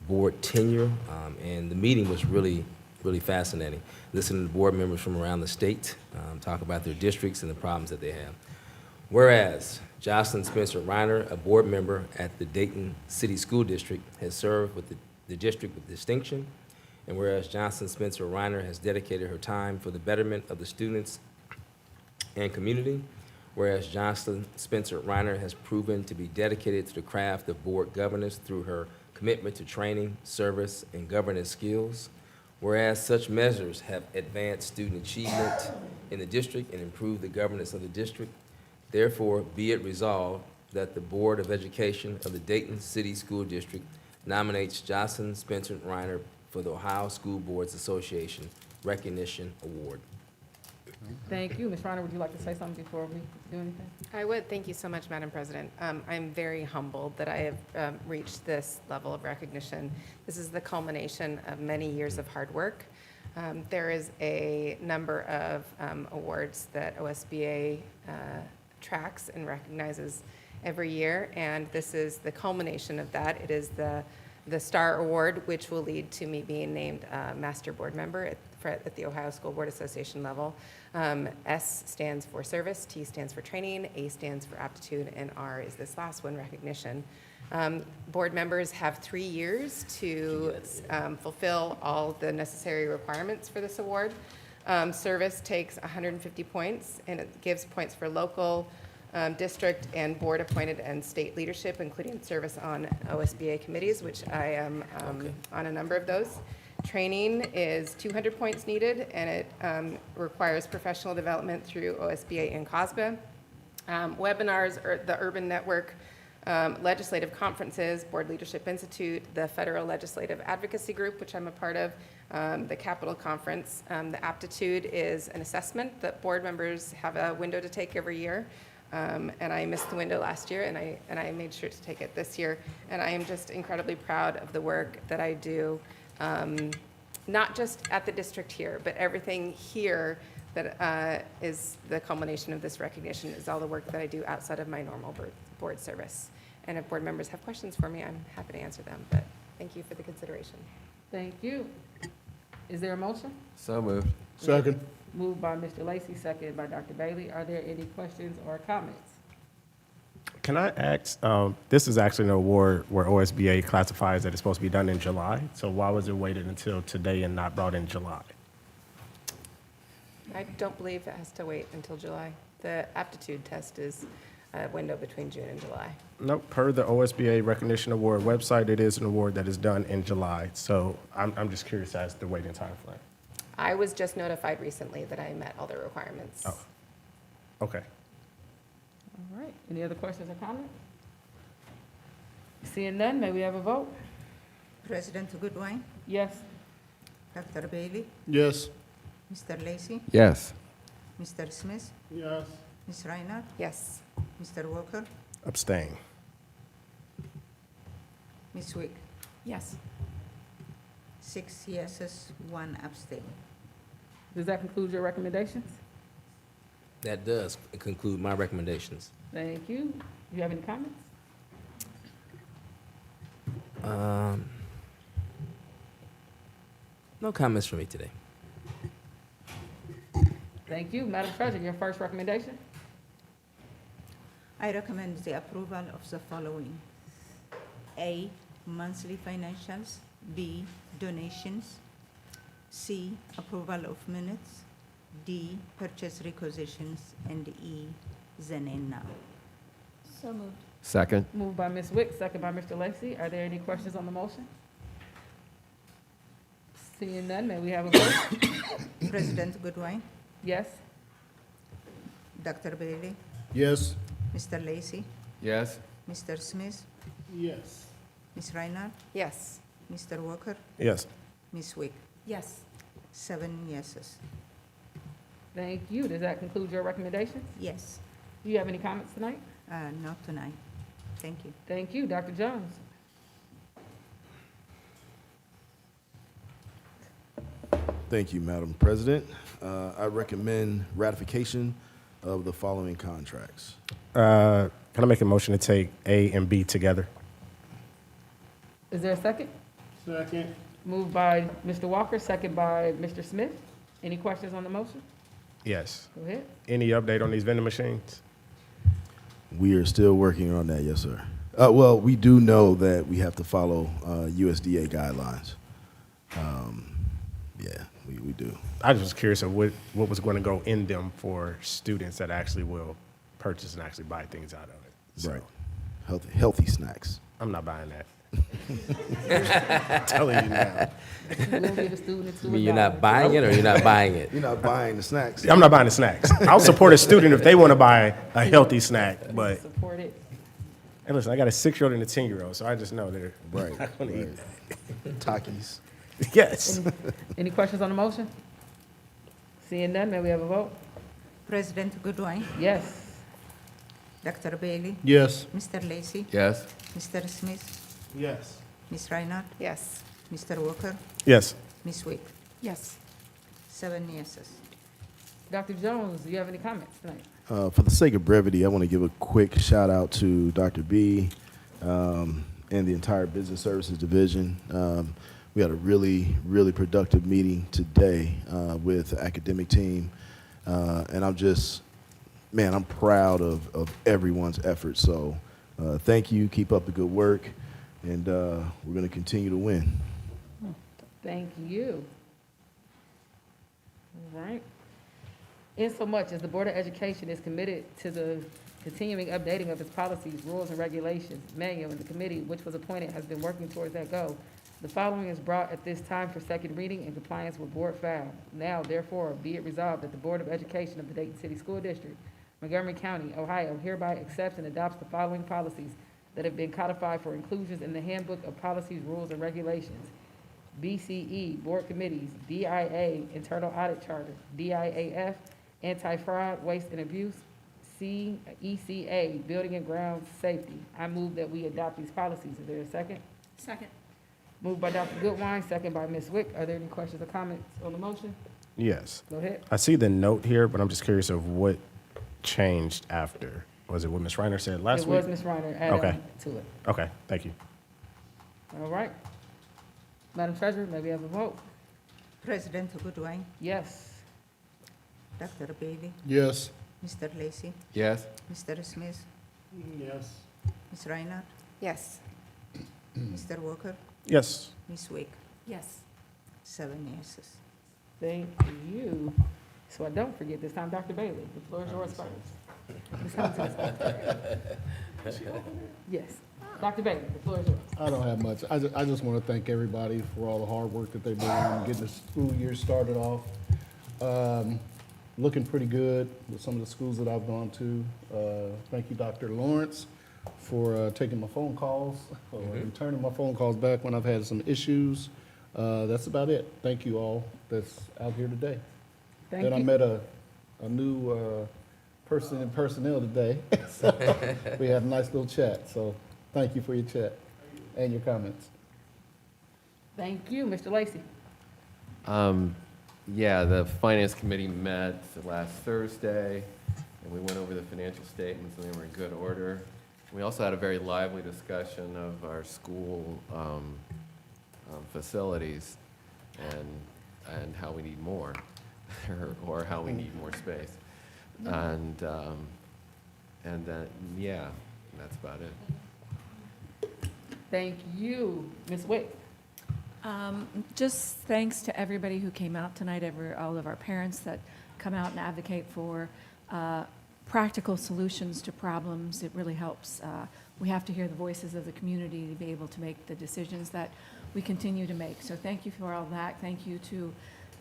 board tenure. And the meeting was really fascinating. Listening to board members from around the state talk about their districts and the problems that they have. Whereas Jocelyn Spencer Reiner, a board member at the Dayton City School District, has served with the district with distinction. And whereas Jocelyn Spencer Reiner has dedicated her time for the betterment of the students and community, whereas Jocelyn Spencer Reiner has proven to be dedicated to the craft of board governance through her commitment to training, service, and governance skills, whereas such measures have advanced student achievement in the district and improved the governance of the district, therefore be it resolved that the Board of Education of the Dayton City School District nominates Jocelyn Spencer Reiner for the Ohio School Boards Association Recognition Award. Thank you. Ms. Reiner, would you like to say something before we do anything? I would. Thank you so much, Madam President. I'm very humbled that I have reached this level of recognition. This is the culmination of many years of hard work. There is a number of awards that OSBA tracks and recognizes every year, and this is the culmination of that. It is the STAR Award, which will lead to me being named Master Board Member at the Ohio School Board Association level. S stands for service, T stands for training, A stands for aptitude, and R is this last one, recognition. Board members have 3 years to fulfill all the necessary requirements for this award. Service takes 150 points, and it gives points for local, district, and board-appointed and state leadership, including service on OSBA committees, which I am on a number of those. Training is 200 points needed, and it requires professional development through OSBA and COSBA. Webinars, the Urban Network, legislative conferences, Board Leadership Institute, the Federal Legislative Advocacy Group, which I'm a part of, the Capitol Conference. The aptitude is an assessment that board members have a window to take every year. And I missed the window last year, and I made sure to take it this year. And I am just incredibly proud of the work that I do, not just at the district here, but everything here that is the culmination of this recognition is all the work that I do outside of my normal board service. And if board members have questions for me, I'm happy to answer them, but thank you for the consideration. Thank you. Is there a motion? So moved. Second. Moved by Mr. Lacy, seconded by Dr. Bailey. Are there any questions or comments? Can I ask, this is actually an award where OSBA classifies that it's supposed to be done in July, so why was it waited until today and not brought in July? I don't believe it has to wait until July. The aptitude test is a window between June and July. Nope, per the OSBA Recognition Award website, it is an award that is done in July, so I'm just curious as to the waiting time frame. I was just notified recently that I met all the requirements. Oh, okay. All right. Any other questions or comments? Seeing none, may we have a vote? President Goodwin, Yes. Dr. Bailey, Yes. Mr. Lacy, Yes. Mr. Smith, Yes. Ms. Reiner, Yes. Mr. Walker, Abstain. Ms. Wick. Yes. 6 yeses, 1 abstain. Does that conclude your recommendations? That does conclude my recommendations. Thank you. Do you have any comments? No comments from me today. Thank you. Madam President, your first recommendation? I recommend the approval of the following. A, monthly financials. B, donations. C, approval of minutes. D, purchase requisitions. And E, then and now. So moved. Second. Moved by Ms. Wick, second by Mr. Lacy. Are there any questions on the motion? Seeing none, may we have a vote? President Goodwin, Yes? Dr. Bailey, Yes. Mr. Lacy, Yes. Mr. Smith, Yes. Ms. Reiner, Yes. Mr. Walker, Yes. Ms. Wick. Yes. 7 yeses. Thank you. Does that conclude your recommendations? Yes. Do you have any comments tonight? Not tonight. Thank you. Thank you. Dr. Jones? Thank you, Madam President. I recommend ratification of the following contracts. Can I make a motion to take A and B together? Is there a second? Second. Moved by Mr. Walker, second by Mr. Smith. Any questions on the motion? Yes. Go ahead. Any update on these vending machines? We are still working on that, yes, sir. Well, we do know that we have to follow USDA guidelines. Yeah, we do. I was just curious of what was going to go in them for students that actually will purchase and actually buy things out of it. So, Right. Healthy snacks. I'm not buying that. I'm telling you now. We'll give a student You mean you're not buying it or you're not buying it? You're not buying the snacks. I'm not buying the snacks. I'll support a student if they want to buy a healthy snack, but Support it. hey, listen, I got a 6-year-old and a 10-year-old, so I just know they're Right. not going to eat right. Takis. that. Yes. Any questions on the motion? Seeing none, may we have a vote? President Goodwin, Yes. Dr. Bailey, Yes. Mr. Lacy, Yes? Mr. Smith, Yes. Ms. Reinhardt, Yes. Mr. Walker, Yes. Ms. Wick. Yes. 7 yeses. Dr. Jones, do you have any comments tonight? For the sake of brevity, I want to give a quick shout out to Dr. B and the entire Business Services Division. We had a really, really productive meeting today with the academic team. And I'm just, man, I'm proud of everyone's efforts. So thank you. Keep up the good work. And we're going to continue to win. Thank you. All right. Insomuch as the Board of Education is committed to the continuing updating of its policies, rules, and regulations, manual, and the committee which was appointed has been working towards that goal, the following is brought at this time for second reading in compliance with board file. Now, therefore, be it resolved that the Board of Education of the Dayton City School District, Montgomery County, Ohio, hereby accepts and adopts the following policies that have been codified for inclusions in the Handbook of Policies, Rules, and Regulations. BCE, Board Committees, DIA, Internal Audit Charter, DIAF, Anti-Fraud, Waste and Abuse, ECA, Building and Grounds Safety. I move that we adopt these policies. Is there a second? Second. Moved by Dr. Goodwine, second by Ms. Wick. Are there any questions or comments on the motion? Yes. Go ahead. I see the note here, but I'm just curious of what changed after. Was it what Ms. Reiner said last week? It was Ms. Reiner added Okay. on to it. Okay, thank you. All right. Madam Treasurer, may we have a vote? President Goodwin, Yes. Dr. Bailey, Yes. Mr. Lacy, Yes? Mr. Smith, Yes. Ms. Reinhardt, Yes. Mr. Walker, Yes. Ms. Wick. Yes. 7 yeses. Thank you. So I don't forget this time, Dr. Bailey, the floor is yours first. Ms. Huntington. Yes. Dr. Bailey, the floor is yours. I don't have much. I just want to thank everybody for all the hard work that they've been doing, getting the school year started off. Looking pretty good with some of the schools that I've gone to. Thank you, Dr. Lawrence, for taking my phone calls, or returning my phone calls back when I've had some issues. That's about it. Thank you all that's out here today. Thank Then I you. met a new person in personnel today. So we had a nice little chat. So thank you for your chat and your comments. Thank you, Mr. Lacy. Yeah, the Finance Committee met last Thursday, and we went over the financial statements, and they were in good order. We also had a very lively discussion of our school facilities and how we need more, or how we need more space. And then, yeah, that's about it. Thank you, Ms. Wick. Just thanks to everybody who came out tonight, all of our parents that come out and advocate for practical solutions to problems. It really helps. We have to hear the voices of the community to be able to make the decisions that we continue to make. So thank you for all that. Thank you to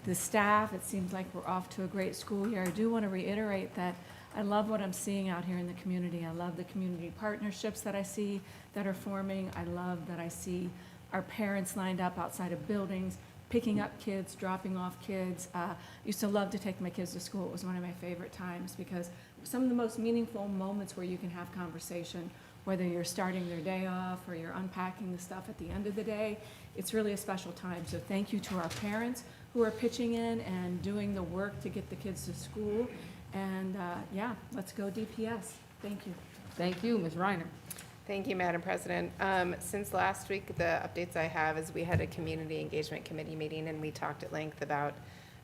the staff. It seems like we're off to a great school year. I do want to reiterate that I love what I'm seeing out here in the community. I love the community partnerships that I see that are forming. I love that I see our parents lined up outside of buildings, picking up kids, dropping off kids. Used to love to take my kids to school. It was one of my favorite times because some of the most meaningful moments where you can have conversation, whether you're starting their day off or you're unpacking the stuff at the end of the day, it's really a special time. So thank you to our parents who are pitching in and doing the work to get the kids to school. And yeah, let's go DPS. Thank you. Thank you, Ms. Reiner. Thank you, Madam President. Since last week, the updates I have is we had a community engagement committee meeting, and we talked at length about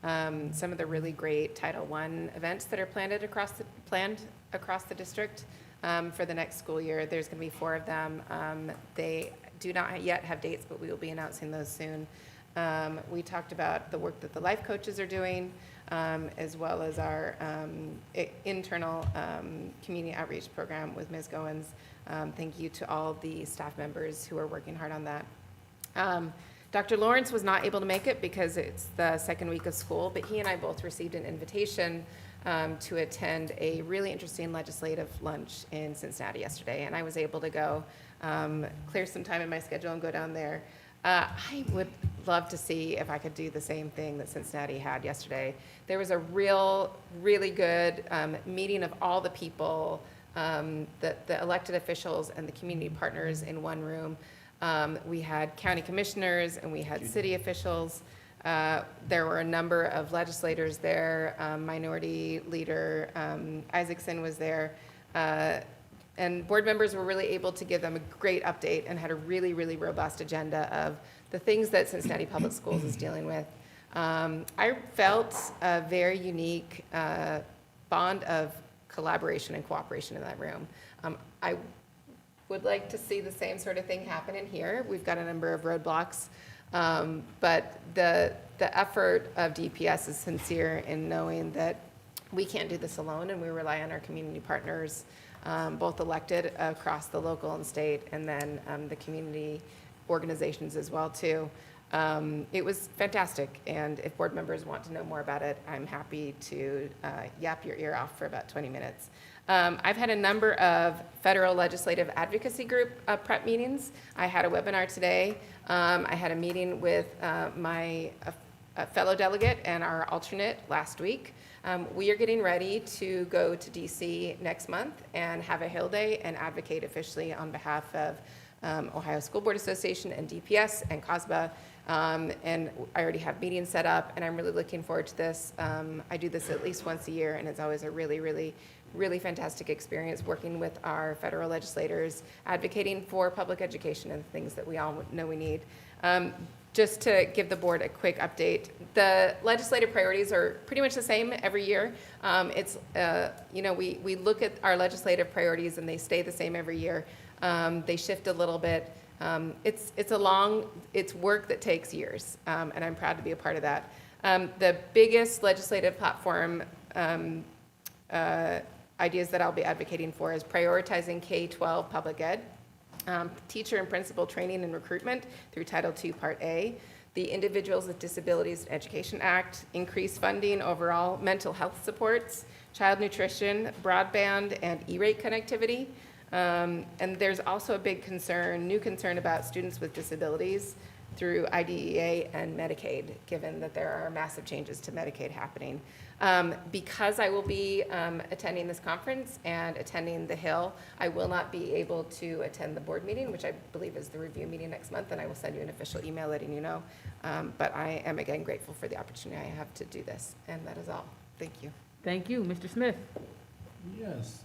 some of the really great Title I events that are planned across the district for the next school year. There's going to be 4 of them. They do not yet have dates, but we will be announcing those soon. We talked about the work that the life coaches are doing, as well as our internal community outreach program with Ms. Goins. Thank you to all the staff members who are working hard on that. Dr. Lawrence was not able to make it because it's the second week of school, but he and I both received an invitation to attend a really interesting legislative lunch in Cincinnati yesterday, and I was able to go clear some time in my schedule and go down there. I would love to see if I could do the same thing that Cincinnati had yesterday. There was a really good meeting of all the people, the elected officials and the community partners in one room. We had county commissioners and we had city officials. There were a number of legislators there. Minority Leader Isaacson was there. And board members were really able to give them a great update and had a really robust agenda of the things that Cincinnati Public Schools is dealing with. I felt a very unique bond of collaboration and cooperation in that room. I would like to see the same sort of thing happen in here. We've got a number of roadblocks, but the effort of DPS is sincere in knowing that we can't do this alone, and we rely on our community partners, both elected across the local and state, and then the community organizations as well too. It was fantastic, and if board members want to know more about it, I'm happy to yap your ear off for about 20 minutes. I've had a number of federal legislative advocacy group prep meetings. I had a webinar today. I had a meeting with my fellow delegate and our alternate last week. We are getting ready to go to DC next month and have a Hill Day and advocate officially on behalf of Ohio School Board Association and DPS and COSBA. And I already have meetings set up, and I'm really looking forward to this. I do this at least once a year, and it's always a really fantastic experience working with our federal legislators, advocating for public education and the things that we all know we need. Just to give the board a quick update, the legislative priorities are pretty much the same every year. We look at our legislative priorities and they stay the same every year. They shift a little bit. It's work that takes years, and I'm proud to be a part of that. The biggest legislative platform ideas that I'll be advocating for is prioritizing K-12 public ed, teacher and principal training and recruitment through Title II Part A, the Individuals with Disabilities Education Act, increased funding overall, mental health supports, child nutrition, broadband, and E-rate connectivity. And there's also a big new concern about students with disabilities through IDEA and Medicaid, given that there are massive changes to Medicaid happening. Because I will be attending this conference and attending the Hill, I will not be able to attend the board meeting, which I believe is the review meeting next month, and I will send you an official email letting you know. But I am again grateful for the opportunity I have to do this, and that is all. Thank you. Thank you. Mr. Smith. Yes.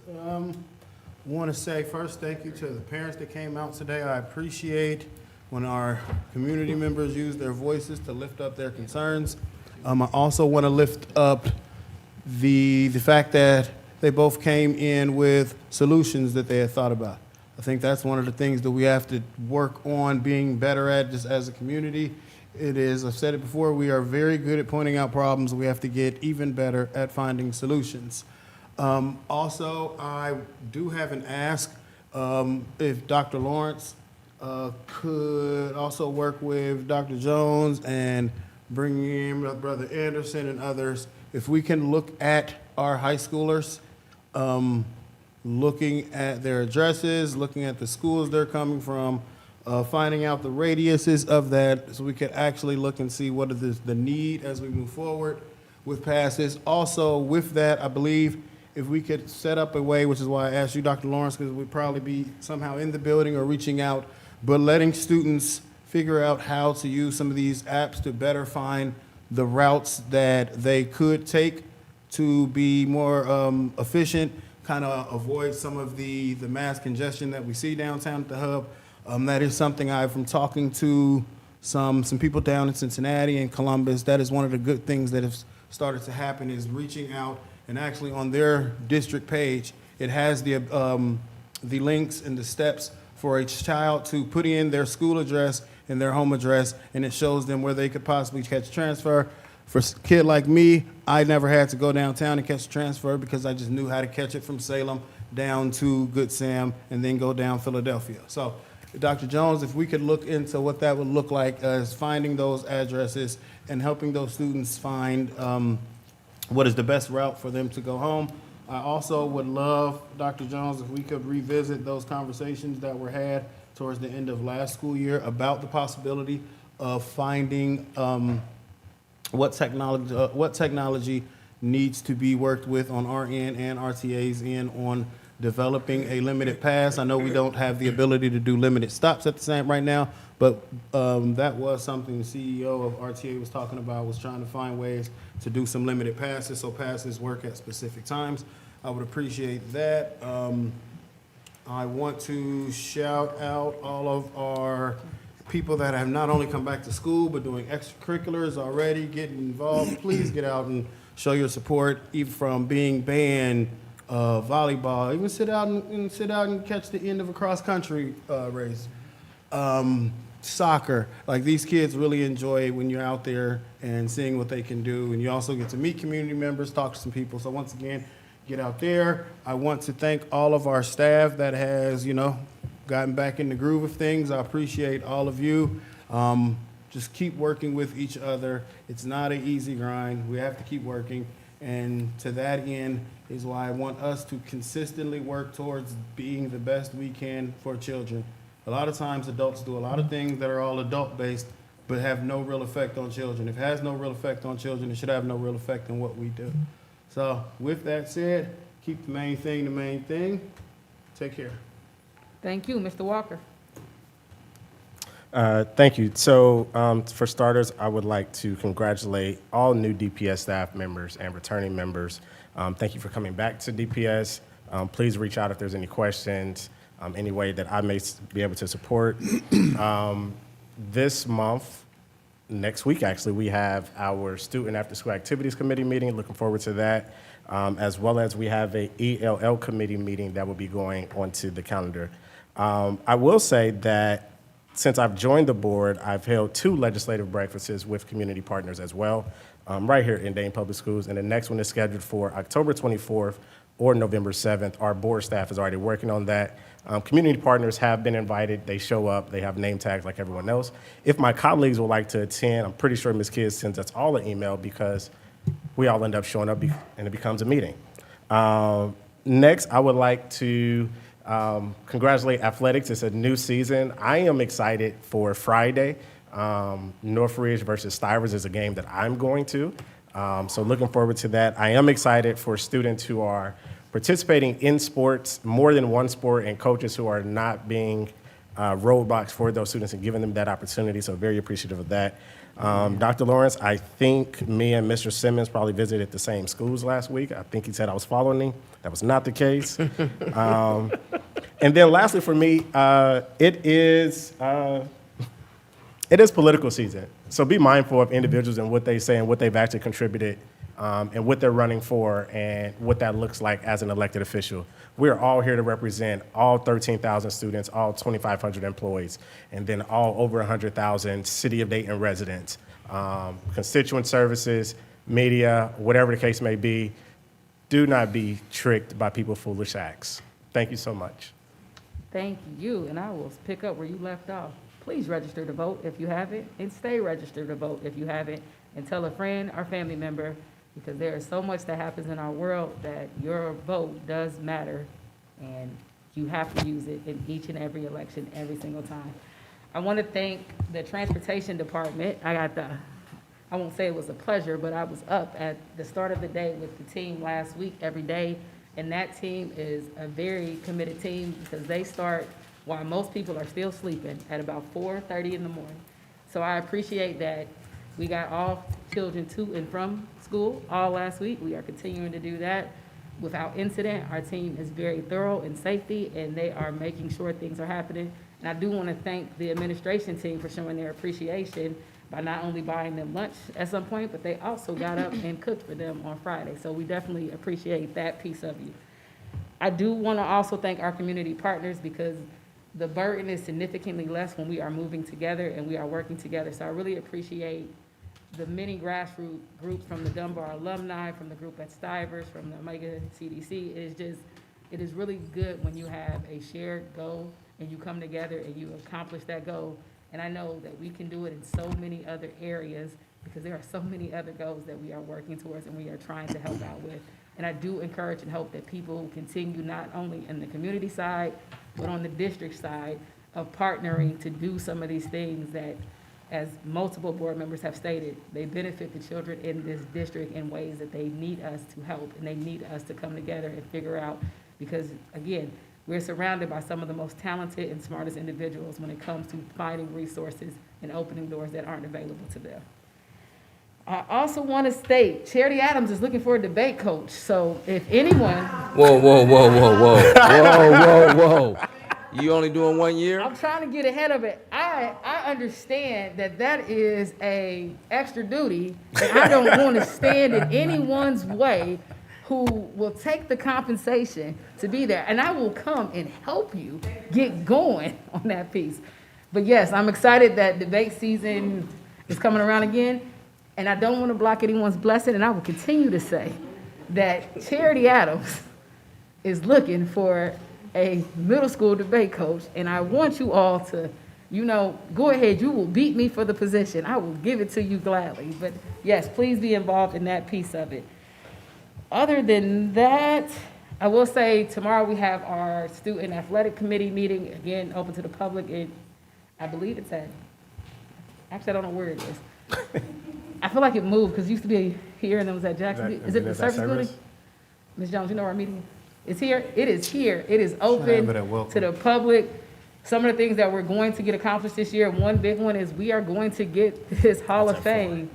Want to say first thank you to the parents that came out today. I appreciate when our community members use their voices to lift up their concerns. I also want to lift up the fact that they both came in with solutions that they had thought about. I think that's one of the things that we have to work on being better at just as a community. It is, I've said it before, we are very good at pointing out problems. We have to get even better at finding solutions. Also, I do have an ask if Dr. Lawrence could also work with Dr. Jones and bring in Brother Anderson and others. If we can look at our high schoolers, looking at their addresses, looking at the schools they're coming from, finding out the radiuses of that so we can actually look and see what is the need as we move forward with passes. Also, with that, I believe if we could set up a way, which is why I asked you, Dr. Lawrence, because we'd probably be somehow in the building or reaching out, but letting students figure out how to use some of these apps to better find the routes that they could take to be more efficient, kind of avoid some of the mass congestion that we see downtown at the hub. That is something from talking to some people down in Cincinnati and Columbus, that is one of the good things that has started to happen, is reaching out, and actually on their district page, it has the links and the steps for each child to put in their school address and their home address, and it shows them where they could possibly catch transfer. For a kid like me, I never had to go downtown and catch a transfer because I just knew how to catch it from Salem down to Good Sam and then go down Philadelphia. So, Dr. Jones, if we could look into what that would look like as finding those addresses and helping those students find what is the best route for them to go home. I also would love, Dr. Jones, if we could revisit those conversations that were had towards the end of last school year about the possibility of finding what technology needs to be worked with on our end and RTA's end on developing a limited pass. I know we don't have the ability to do limited stops at the same right now, but that was something the CEO of RTA was talking about, was trying to find ways to do some limited passes so passes work at specific times. I would appreciate that. I want to shout out all of our people that have not only come back to school, but doing extracurriculars already, getting involved. Please get out and show your support, even from being band, volleyball, even sit out and catch the end of a cross-country race. Soccer, like these kids really enjoy when you're out there and seeing what they can do, and you also get to meet community members, talk to some people. So once again, get out there. I want to thank all of our staff that has, gotten back in the groove of things. I appreciate all of you. Just keep working with each other. It's not an easy grind. We have to keep working. And to that end is why I want us to consistently work towards being the best we can for children. A lot of times adults do a lot of things that are all adult-based, but have no real effect on children. If it has no real effect on children, it should have no real effect on what we do. So with that said, keep the main thing the main thing. Take care. Thank you, Mr. Walker. Thank you. So for starters, I would like to congratulate all new DPS staff members and returning members. Thank you for coming back to DPS. Please reach out if there's any questions, any way that I may be able to support. This month, next week actually, we have our Student After School Activities Committee meeting. Looking forward to that. As well as we have a ELL committee meeting that will be going onto the calendar. I will say that since I've joined the board, I've held 2 legislative breakfasts with community partners as well, right here in Dayton Public Schools. And the next one is scheduled for October 24th or November 7th. Our board staff is already working on that. Community partners have been invited. They show up. They have name tags like everyone else. If my colleagues would like to attend, I'm pretty sure Ms. Kidd sends us all an email because we all end up showing up and it becomes a meeting. Next, I would like to congratulate athletics. It's a new season. I am excited for Friday. Northridge versus Stivers is a game that I'm going to. So looking forward to that. I am excited for students who are participating in sports, more than one sport, and coaches who are not being roadblocks for those students and giving them that opportunity. So very appreciative of that. Dr. Lawrence, I think me and Mr. Simmons probably visited the same schools last week. I think he said I was following him. That was not the case. And then lastly for me, it is political season. So be mindful of individuals and what they say and what they've actually contributed and what they're running for and what that looks like as an elected official. We're all here to represent all 13,000 students, all 2,500 employees, and then all over 100,000 City of Dayton residents, constituent services, media, whatever the case may be. Do not be tricked by people's foolish acts. Thank you so much. Thank you, and I will pick up where you left off. Please register to vote if you haven't, and stay registered to vote if you haven't, and tell a friend or family member, because there is so much that happens in our world that your vote does matter, and you have to use it in each and every election, every single time. I want to thank the Transportation Department. I won't say it was a pleasure, but I was up at the start of the day with the team last week every day, and that team is a very committed team because they start while most people are still sleeping at about 4:30 in the morning. So I appreciate that we got all children to and from school all last week. We are continuing to do that without incident. Our team is very thorough in safety, and they are making sure things are happening. And I do want to thank the administration team for showing their appreciation by not only buying them lunch at some point, but they also got up and cooked for them on Friday. So we definitely appreciate that piece of you. I do want to also thank our community partners, because the burden is significantly less when we are moving together and we are working together. So I really appreciate the many grassroots groups from the Dunbar alumni, from the group at Stivers, from the Omega CDC. It is really good when you have a shared goal and you come together and you accomplish that goal. And I know that we can do it in so many other areas, because there are so many other goals that we are working towards and we are trying to help out with. And I do encourage and hope that people continue, not only in the community side, but on the district side, of partnering to do some of these things that, as multiple board members have stated, they benefit the children in this district in ways that they need us to help, and they need us to come together and figure out, because again, we're surrounded by some of the most talented and smartest individuals when it comes to finding resources and opening doors that aren't available to them. I also want to state, Charity Adams is looking for a debate coach, so if anyone... Whoa, whoa, whoa, whoa, whoa. Whoa, whoa, whoa. You only doing 1 year? I'm trying to get ahead of it. I understand that is a extra duty, and I don't want to stand in anyone's way who will take the compensation to be there. And I will come and help you get going on that piece. But yes, I'm excited that debate season is coming around again. And I don't want to block anyone's blessing. And I will continue to say that Charity Adams is looking for a middle school debate coach. And I want you all to, go ahead. You will beat me for the position. I will give it to you gladly. But yes, please be involved in that piece of it. Other than that, I will say tomorrow we have our student athletic committee meeting, again, open to the public. I believe it's actually, I don't know where it is. I feel like it moved, because it used to be here and it was at Jackson. Is it the service building? Ms. Jones, you know our meeting? It's here? It is here. It is open to the public. Some of the things that we're going to get accomplished this year, one big one is we are going to get this Hall of Fame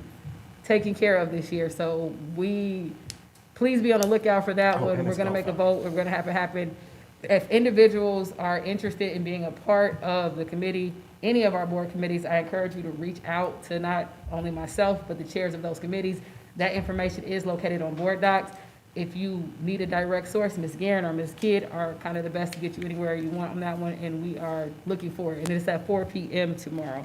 taken care of this year. So please be on the lookout for that one. We're going to make a vote. We're going to have it happen. If individuals are interested in being a part of the committee, any of our board committees, I encourage you to reach out to not only myself, but the chairs of those committees. That information is located on board docs. If you need a direct source, Ms. Guerin or Ms. Kidd are kind of the best to get you anywhere you want on that one, and we are looking for it. And it's at 4 p.m. tomorrow.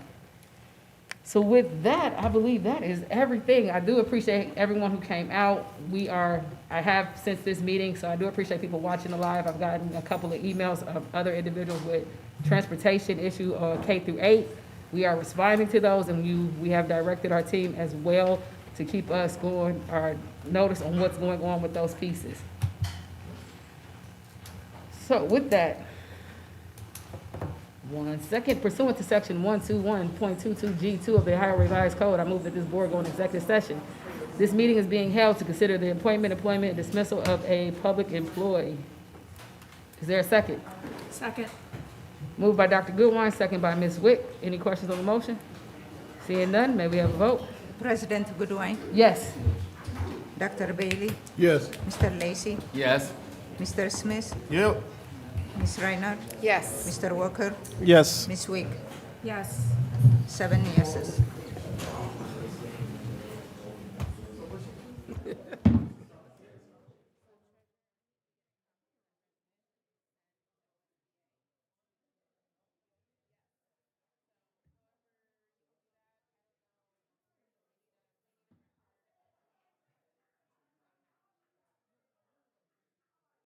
So with that, I believe that is everything. I do appreciate everyone who came out. I have since this meeting, so I do appreciate people watching the live. I've gotten a couple of emails of other individuals with transportation issue K through 8. We are responding to those, and we have directed our team as well to keep us going, our notice on what's going on with those pieces. So with that, 1 second, pursuant to section 121.22G2 of the Ohio Revised Code, I move that this board go into executive session. This meeting is being held to consider the appointment, employment, and dismissal of a public employee. Is there a second? Second. Moved by Dr. Goodwine, second by Ms. Wick. Any questions on the motion? Seeing none, may we have a vote? President Goodwine, Yes. Dr. Bailey, Yes. Mr. Lacy, Yes. Mr. Smith, Yep. Ms. Reinhardt, Yes. Mr. Walker, Yes. Ms. Wick, Yes. 7 yeses.